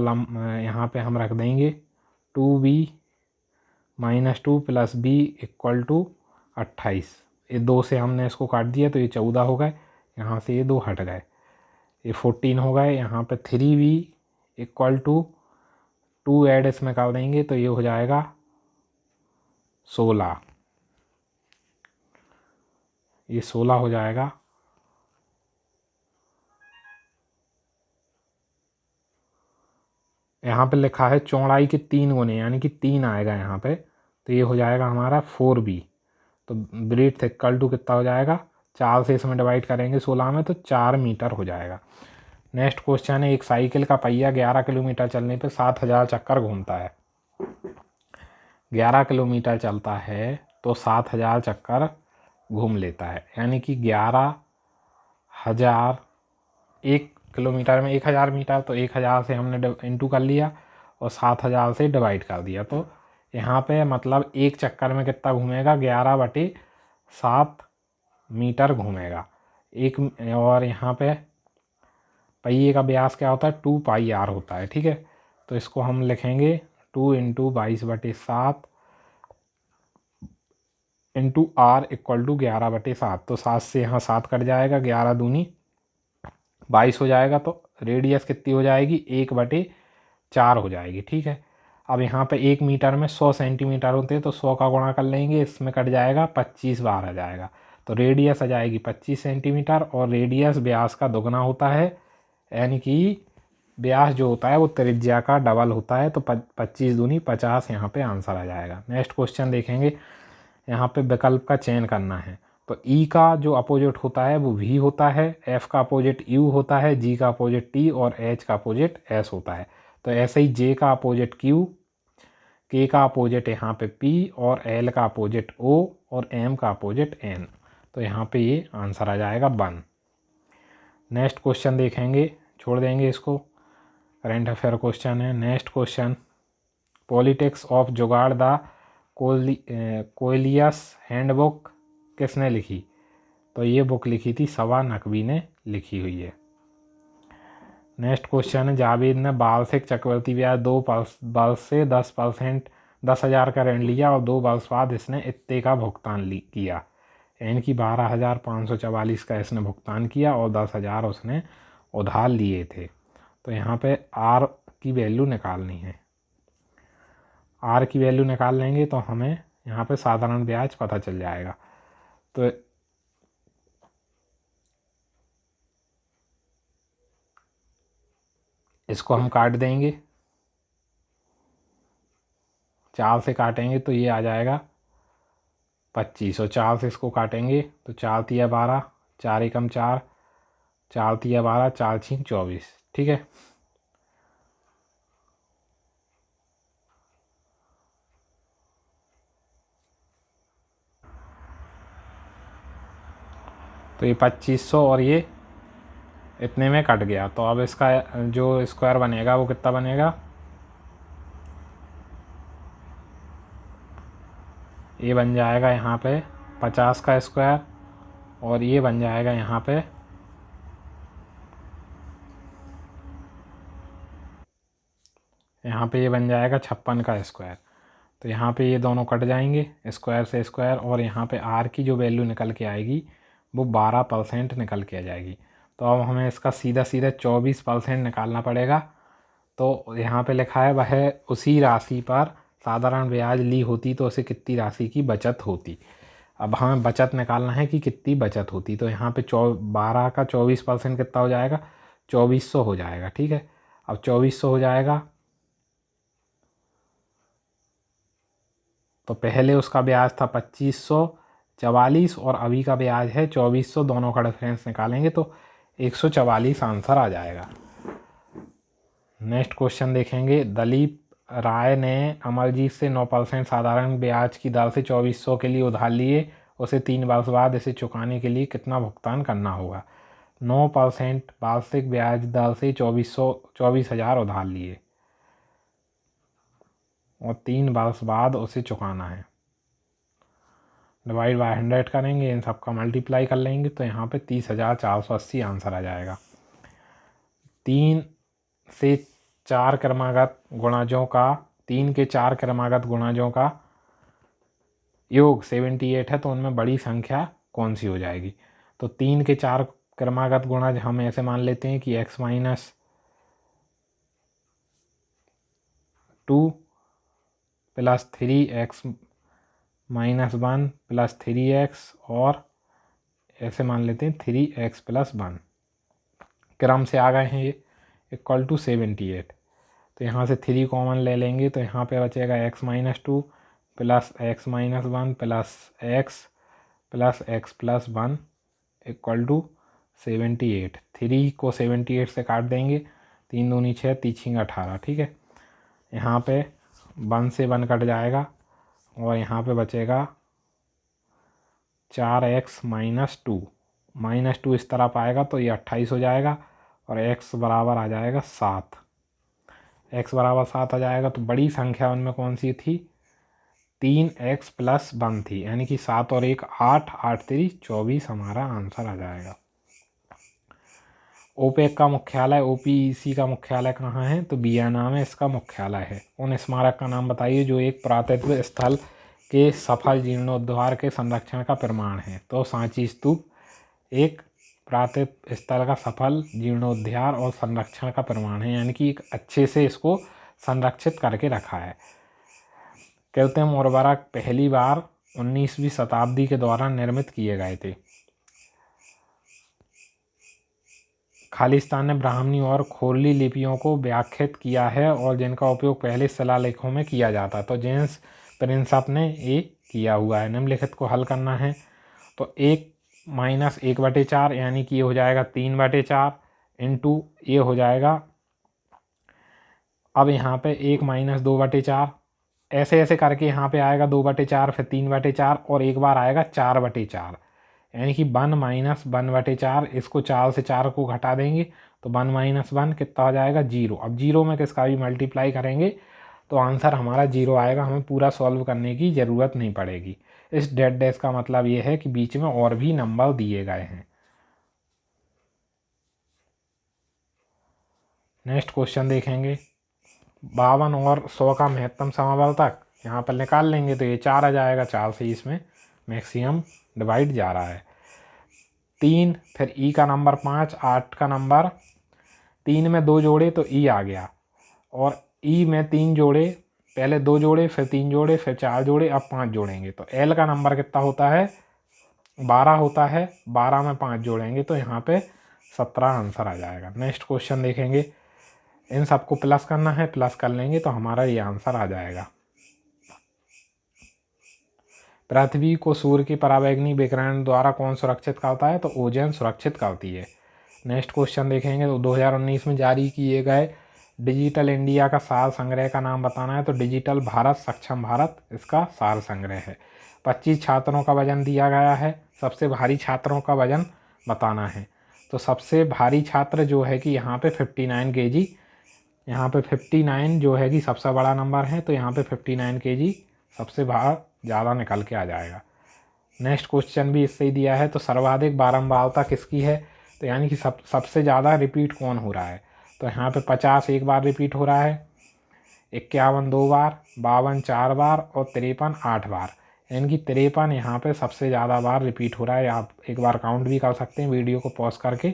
यहाँ पे हम रख देंगे 2b minus 2 plus b equal to 28। ये 2 से हमने इसको काट दिया तो ये 14 हो गए, यहाँ से ये 2 हट गए, ये 14 हो गए। यहाँ पे 3b इक्वल टू 2 ऐड इसमें कर देंगे तो ये हो जाएगा 16, ये 16 हो जाएगा। यहाँ पे लिखा है चौड़ाई के 3 गुने, यानी कि 3 आएगा यहाँ पे, तो ये हो जाएगा हमारा 4b। तो ब्रेड्थ इक्वल टू कितना हो जाएगा, 4 से इसमें डिवाइड करेंगे 16 में तो 4 मीटर हो जाएगा। नेक्स्ट क्वेश्चन है, एक साइकिल का पहिया 11 किलोमीटर चलने पे 7000 चक्कर घूमता है। 11 किलोमीटर चलता है तो 7000 चक्कर घूम लेता है, यानी कि 11,000, 1 किलोमीटर में 1000 मीटर, तो 1000 से हमने इंटू कर लिया और 7000 से डिवाइड कर दिया। तो यहाँ पे मतलब एक चक्कर में कितना घूमेगा, 11/7 मीटर घूमेगा एक। और यहाँ पे पहिए का व्यास क्या होता है 2πr होता है, ठीक है। तो इसको हम लिखेंगे 2 × 22/7 इंटू r इक्वल टू 11/7। तो 7 से यहाँ 7 कट जाएगा, 11 दूनी 22 हो जाएगा, तो रेडियस कितनी हो जाएगी 1/4 हो जाएगी, ठीक है। अब यहाँ पे 1 मीटर में 100 सेंटीमीटर होते हैं, तो 100 का गुणा कर लेंगे, इसमें कट जाएगा 25 बार आ जाएगा, तो रेडियस आ जाएगी 25 सेंटीमीटर। और रेडियस व्यास का दुगना होता है, यानी कि व्यास जो होता है वो त्रिज्या का डबल होता है, तो 25 दूनी 50 यहाँ पे आंसर आ जाएगा। नेक्स्ट क्वेश्चन देखेंगे, यहाँ पे विकल्प का चयन करना है। तो ई का जो अपोजिट होता है वो वी होता है, एफ का अपोजिट यू होता है, जी का अपोजिट टी और एच का अपोजिट एस होता है। तो ऐसे ही जे का अपोजिट क्यू, के का अपोजिट यहाँ पे पी और एल का अपोजिट ओ और एम का अपोजिट एन। तो यहाँ पे ये आंसर आ जाएगा 1। नेक्स्ट क्वेश्चन देखेंगे, छोड़ देंगे इसको, करेंट अफेयर क्वेश्चन है। नेक्स्ट क्वेश्चन, पॉलिटिक्स ऑफ जुगाड़ द कोएलियस हैंडबुक किसने लिखी? तो ये बुक लिखी थी सवा नकवी ने लिखी हुई है। नेक्स्ट क्वेश्चन है, जावेद ने वार्षिक चक्रवृद्धि ब्याज 2 वर्ष से 10,000 का ऋण लिया और 2 वर्ष बाद इसने इतने का भुगतान किया, यानी कि 12,544 का इसने भुगतान किया और 10,000 उसने उधार लिए थे। तो यहाँ पे आर की वैल्यू निकालनी है। आर की वैल्यू निकाल लेंगे तो हमें यहाँ पे साधारण ब्याज पता चल जाएगा। तो इसको हम काट देंगे, 4 से काटेंगे तो ये आ जाएगा 25, और 4 से इसको काटेंगे तो 4 तिया 12, 4 एकम 4, 4 तिया 12, 4 छीं 24, ठीक है। तो ये 2500 और ये इतने में कट गया, तो अब इसका जो स्क्वायर बनेगा वो कितना बनेगा, ये बन जाएगा यहाँ पे 50 का स्क्वायर और ये बन जाएगा यहाँ पे ये बन जाएगा 56 का स्क्वायर। तो यहाँ पे ये दोनों कट जाएंगे, स्क्वायर से स्क्वायर, और यहाँ पे आर की जो वैल्यू निकल के आएगी वो 12% निकल के आ जाएगी। तो अब हमें इसका सीधा 24% निकालना पड़ेगा। तो यहाँ पे लिखा है वह उसी राशि पर साधारण ब्याज ली होती तो उसे कितनी राशि की बचत होती। अब हमें बचत निकालना है कि कितनी बचत होती। तो यहाँ पे 12 का 24% कितना हो जाएगा, 2400 हो जाएगा, ठीक है। अब 2400 हो जाएगा तो पहले उसका ब्याज था 2544 और अभी का ब्याज है 2400, दोनों का डिफरेंस निकालेंगे तो 144 आंसर आ जाएगा। नेक्स्ट क्वेश्चन देखेंगे, दलीप राय ने अमरजीत से 9% साधारण ब्याज की दर से 2400 के लिए उधार लिए, उसे 3 वर्ष बाद इसे चुकाने के लिए कितना भुगतान करना होगा। 9% वार्षिक ब्याज दर से 24,000 उधार लिए और 3 वर्ष बाद उसे चुकाना है। डिवाइड बाय 100 करेंगे, इन सबका मल्टीप्लाई कर लेंगे तो यहाँ पे 30,480 आंसर आ जाएगा। 3 से 4 क्रमागत गुणजों का 3 के 4 क्रमागत गुणजों का योग 78 है, तो उनमें बड़ी संख्या कौन सी हो जाएगी। तो 3 के 4 क्रमागत गुणज हम ऐसे मान लेते हैं कि x minus 2 plus 3x minus 1 plus 3x और ऐसे मान लेते हैं 3x प्लस 1, क्रम से आ गए हैं ये, इक्वल टू 78। तो यहाँ से 3 कॉमन ले लेंगे तो यहाँ पे बचेगा x minus 2 plus x minus 1 plus x plus 1 equal to 78। 3 को 78 से काट देंगे, 3 दूनी 6, 3 18, ठीक है। यहाँ पे 1 से 1 कट जाएगा और यहाँ पे बचेगा 4x माइनस 2 इस तरफ आएगा तो ये 28 हो जाएगा और x बराबर आ जाएगा 7। x बराबर 7 आ जाएगा तो बड़ी संख्या उनमें कौन सी थी, 3x प्लस 1 थी, यानी कि 7 और 1 8, 8 3 24 हमारा आंसर आ जाएगा। ओपेक का मुख्यालय, ओपीईसी का मुख्यालय कहाँ है, तो वियना में इसका मुख्यालय है। उन स्मारक का नाम बताइए जो एक पुरातत्व स्थल के सफल जीर्णोद्धार के संरक्षण का प्रमाण है। तो सांची स्तूप एक पुरातत्व स्थल का सफल जीर्णोद्धार और संरक्षण का प्रमाण है, यानी कि एक अच्छे से इसको संरक्षित करके रखा है। कृत्रिम उर्वरक पहली बार 19वीं शताब्दी के दौरान निर्मित किए गए थे। खालिस्तान ने ब्राह्मणी और खोरली लिपियों को व्याख्यात किया है और जिनका उपयोग पहले शिलालेखों में किया जाता। तो जेम्स प्रिंसअप ने ये किया हुआ है। निम्नलिखित को हल करना है तो 1 माइनस 1/4 यानी कि ये हो जाएगा 3/4 इंटू ये हो जाएगा, अब यहाँ पे 1 माइनस 2/4 ऐसे ऐसे करके यहाँ पे आएगा 2/4, फिर 3/4 और एक बार आएगा 4/4, यानी कि 1 माइनस 1/4। इसको 4 से 4 को घटा देंगे तो 1 माइनस 1 कितना हो जाएगा 0। अब 0 में किसका भी मल्टीप्लाई करेंगे तो आंसर हमारा 0 आएगा, हमें पूरा सॉल्व करने की ज़रूरत नहीं पड़ेगी। इस डेड डैश का मतलब ये है कि बीच में और भी नंबर दिए गए हैं। नेक्स्ट क्वेश्चन देखेंगे, 52 और 100 का महत्तम समावर्तक यहाँ पर निकाल लेंगे तो ये 4 आ जाएगा। 4 से इसमें मैक्सिमम डिवाइड जा रहा है। 3 फिर ई का नंबर 5, 8 का नंबर 3 में 2 जोड़े तो ई आ गया, और ई में 3 जोड़े, पहले 2 जोड़े फिर 3 जोड़े फिर 4 जोड़े, अब 5 जोड़ेंगे तो एल का नंबर कितना होता है 12 होता है। 12 में 5 जोड़ेंगे तो यहाँ पे 17 आंसर आ जाएगा। नेक्स्ट क्वेश्चन देखेंगे, इन सबको प्लस करना है, प्लस कर लेंगे तो हमारा ये आंसर आ जाएगा। पृथ्वी को सूर्य के पराबैंगनी विकिरण द्वारा कौन सुरक्षित करता है, तो ओजोन सुरक्षित करती है। नेक्स्ट क्वेश्चन देखेंगे, तो 2019 में जारी किए गए डिजिटल इंडिया का सार संग्रह का नाम बताना है। तो डिजिटल भारत सक्षम भारत इसका सार संग्रह है। 25 छात्रों का वजन दिया गया है, सबसे भारी छात्रों का वजन बताना है। तो सबसे भारी छात्र जो है कि यहाँ पे 59 kg, यहाँ पे 59 जो है कि सबसे बड़ा नंबर है, तो यहाँ पे 59 kg सबसे ज़्यादा निकल के आ जाएगा। नेक्स्ट क्वेश्चन भी इससे ही दिया है, तो सर्वाधिक बारंबारता किसकी है, तो यानी कि सबसे ज़्यादा रिपीट कौन हो रहा है। तो यहाँ पे 50 एक बार रिपीट हो रहा है, 51 2 बार, 52 4 बार और 53 8 बार, यानी कि 53 यहाँ पे सबसे ज़्यादा बार रिपीट हो रहा है। आप एक बार काउंट भी कर सकते हैं वीडियो को पॉज करके,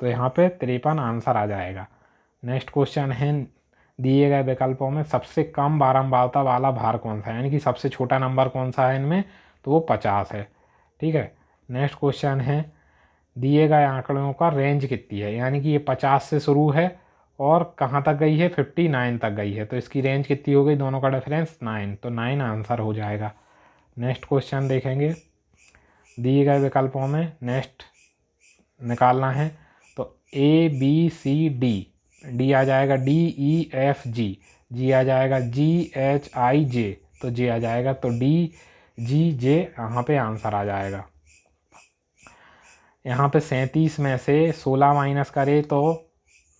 तो यहाँ पे 53 आंसर आ जाएगा। नेक्स्ट क्वेश्चन है, दिए गए विकल्पों में सबसे कम बारंबारता वाला भार कौन सा है, यानी कि सबसे छोटा नंबर कौन सा है इनमें, तो वो 50 है। ठीक है। नेक्स्ट क्वेश्चन है, दिए गए आंकड़ों का रेंज कितनी है, यानी कि ये 50 से शुरू है और कहाँ तक गई है 59 तक गई है, तो इसकी रेंज कितनी हो गई, दोनों का डिफरेंस 9, तो 9 आंसर हो जाएगा। नेक्स्ट क्वेश्चन देखेंगे, दिए गए विकल्पों में नेक्स्ट निकालना है। तो A B C D D आ जाएगा DEFG, जी आ जाएगा GHIJ, तो जे आ जाएगा, तो DGJ यहाँ पे आंसर आ जाएगा। यहाँ पे 37 में से 16 माइनस करे तो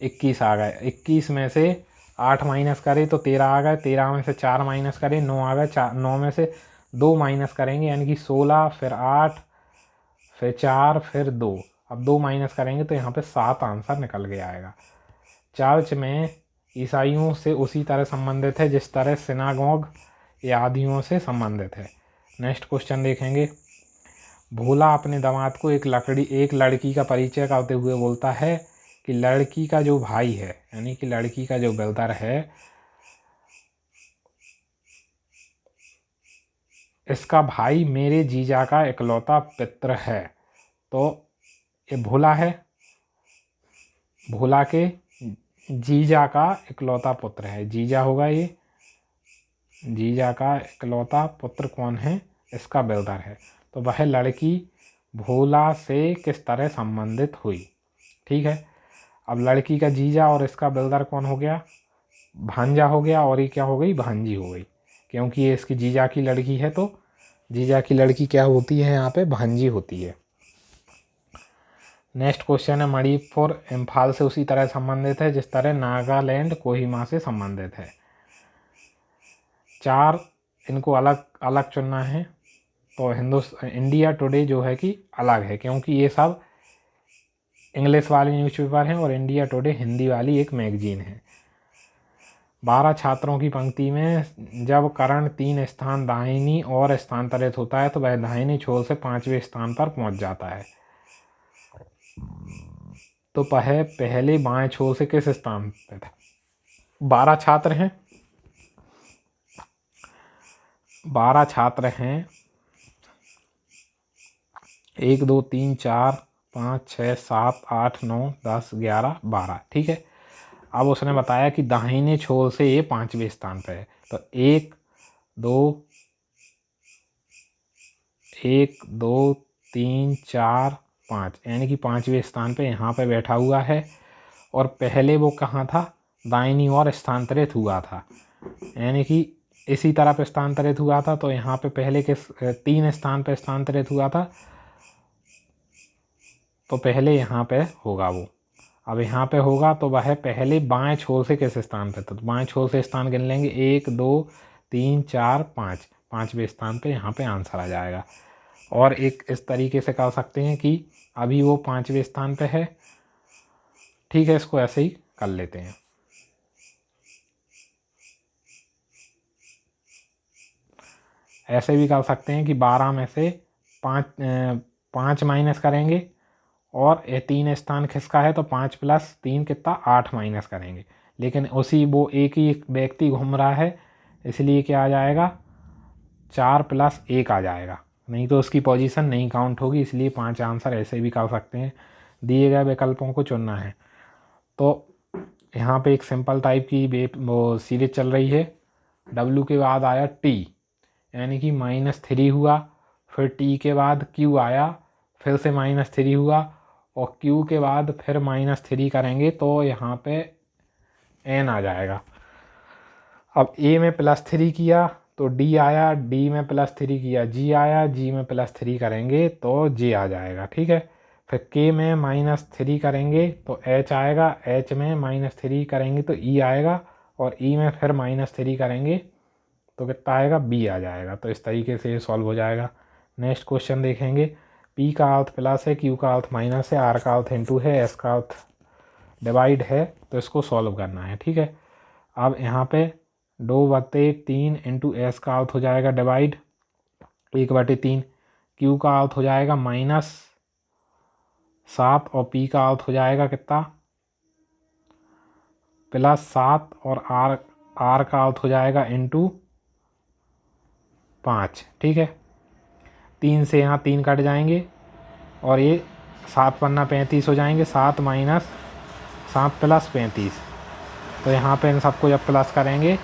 21 आ गए, 21 में से 8 माइनस करे तो 13 आ गए, 13 में से 4 माइनस करे 9 आ गए, 9 में से 2 माइनस करेंगे यानी कि 16, फिर 8, फिर 4, फिर 2। अब 2 माइनस करेंगे तो यहाँ पे 7 आंसर निकल के आएगा। चर्च में ईसाइयों से उसी तरह संबंधित है जिस तरह सिनागोग यहूदियों से संबंधित है। नेक्स्ट क्वेश्चन देखेंगे। भोला अपने दामाद को एक लड़की का परिचय करते हुए बोलता है कि लड़की का जो भाई है, यानी कि लड़की का जो ब्रदर है, इसका भाई मेरे जीजा का इकलौता पुत्र है। तो ये भोला है, भोला के जीजा का इकलौता पुत्र है, जीजा होगा ये, जीजा का इकलौता पुत्र कौन है, इसका ब्रदर है। तो वह लड़की भोला से किस तरह संबंधित हुई। ठीक है, अब लड़की का जीजा और इसका ब्रदर कौन हो गया, भांजा हो गया, और ये क्या हो गई, भांजी हो गई, क्योंकि ये इसकी जीजा की लड़की है। तो जीजा की लड़की क्या होती है, यहाँ पे भांजी होती है। नेक्स्ट क्वेश्चन है, मणिपुर इम्फाल से उसी तरह संबंधित है जिस तरह नागालैंड कोहिमा से संबंधित है। 4 इनको अलग अलग चुनना है। तो इंडिया टुडे जो है कि अलग है, क्योंकि ये सब इंग्लिश वाले न्यूज़पेपर हैं और इंडिया टुडे हिंदी वाली एक मैगजीन है। 12 छात्रों की पंक्ति में जब कर्ण 3 स्थान दाहिनी ओर स्थानांतरित होता है तो वह दाहिने छोर से 5वें स्थान पर पहुंच जाता है। तो पहले बाएं छोर से किस स्थान पे था। 12 छात्र हैं, 12 छात्र हैं, 1 2 3 4 5 6 7 8 9 10 11 12। ठीक है, अब उसने बताया कि दाहिने छोर से ये 5वें स्थान पे है। तो 1 2 3 4 5 यानी कि 5वें स्थान पे यहाँ पे बैठा हुआ है। और पहले वो कहाँ था, दाहिनी ओर स्थानांतरित हुआ था, यानी कि इसी तरफ स्थानांतरित हुआ था। तो यहाँ पे पहले के 3 स्थान पे स्थानांतरित हुआ था, तो पहले यहाँ पे होगा वो। अब यहाँ पे होगा तो वह पहले बाएं छोर से किस स्थान पे था, तो बाएं छोर से स्थान गिन लेंगे, 1 2 3 4 5, 5वें स्थान पे यहाँ पे आंसर आ जाएगा। और एक इस तरीके से कर सकते हैं कि अभी वो 5वें स्थान पे है। ठीक है, इसको ऐसे ही कर लेते हैं। ऐसे भी कर सकते हैं कि 12 में से 5 माइनस करेंगे और ये 3 स्थान किसका है, तो 5 + 3 कितना, 8 माइनस करेंगे। लेकिन उसी वो एक ही व्यक्ति घूम रहा है, इसलिए क्या आ जाएगा, 4 + 1 आ जाएगा, नहीं तो उसकी पोजीशन नहीं काउंट होगी। इसलिए 5 आंसर ऐसे भी कर सकते हैं। दिए गए विकल्पों को चुनना है। तो यहाँ पे एक सिंपल टाइप की वो सीरीज चल रही है। W के बाद आया T, यानी कि -3 हुआ, फिर T के बाद Q आया, फिर से -3 हुआ, और Q के बाद फिर -3 करेंगे तो यहाँ पे N आ जाएगा। अब A में +3 किया तो D आया, D में +3 किया G आया, G में +3 करेंगे तो J आ जाएगा। ठीक है, फिर K में -3 करेंगे तो H आएगा, H में -3 करेंगे तो E आएगा, और E में फिर -3 करेंगे तो कितना आएगा, B आ जाएगा। तो इस तरीके से ये सॉल्व हो जाएगा। नेक्स्ट क्वेश्चन देखेंगे। P का अर्थ प्लस है, Q का अर्थ माइनस है, R का अर्थ इनटू है, S का अर्थ डिवाइड है, तो इसको सॉल्व करना है। ठीक है, अब यहाँ पे 2/3 इंटू S का अर्थ हो जाएगा डिवाइड 1/3, Q का अर्थ हो जाएगा -7, और P का अर्थ हो जाएगा कितना, +7, और R का अर्थ हो जाएगा इनटू 5। ठीक है, 3 से यहाँ 3 कट जाएंगे और ये 7 पन्ना 35 हो जाएंगे, 7 - 7 + 35। तो यहाँ पे इन सबको जब प्लस करेंगे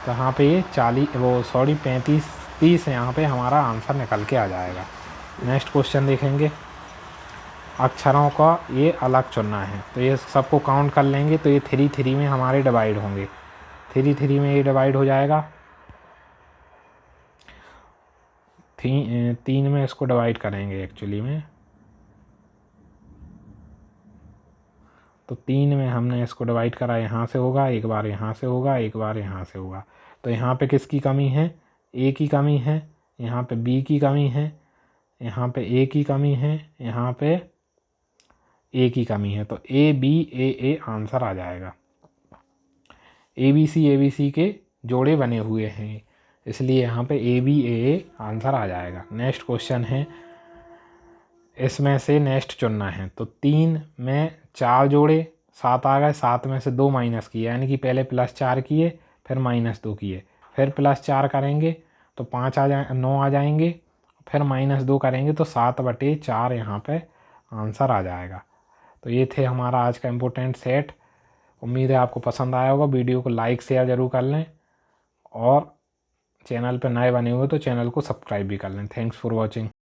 तो यहाँ पे ये 30 यहाँ पे हमारा आंसर निकल के आ जाएगा। नेक्स्ट क्वेश्चन देखेंगे। अक्षरों का ये अलग चुनना है। तो ये सबको काउंट कर लेंगे तो ये 3 3 में हमारे डिवाइड होंगे, 3 3 में ये डिवाइड हो जाएगा। 3 में इसको डिवाइड करेंगे एक्चुअली में, तो 3 में हमने इसको डिवाइड करा, यहाँ से होगा, एक बार यहाँ से होगा, एक बार यहाँ से होगा। तो यहाँ पे किसकी कमी है, ए की कमी है, यहाँ पे बी की कमी है, यहाँ पे ए की कमी है, यहाँ पे ए की कमी है। तो ए बी ए आंसर आ जाएगा। ए बी सी के जोड़े बने हुए हैं, इसलिए यहाँ पे ए बी ए आंसर आ जाएगा। नेक्स्ट क्वेश्चन है, इसमें से नेक्स्ट चुनना है। तो 3 में 4 जोड़े 7 आ गए, 7 में से 2 माइनस किए, यानी कि पहले +4 किए फिर -2 किए, फिर +4 करेंगे तो 5 आ जाए, 9 आ जाएंगे, फिर -2 करेंगे तो 7/4 यहाँ पे आंसर आ जाएगा। तो ये थे हमारा आज का इम्पोर्टेंट सेट। उम्मीद है आपको पसंद आया होगा। वीडियो को लाइक शेयर ज़रूर कर लें, और चैनल पर नए बने हुए तो चैनल को सब्सक्राइब भी कर लें। Thanks for watching.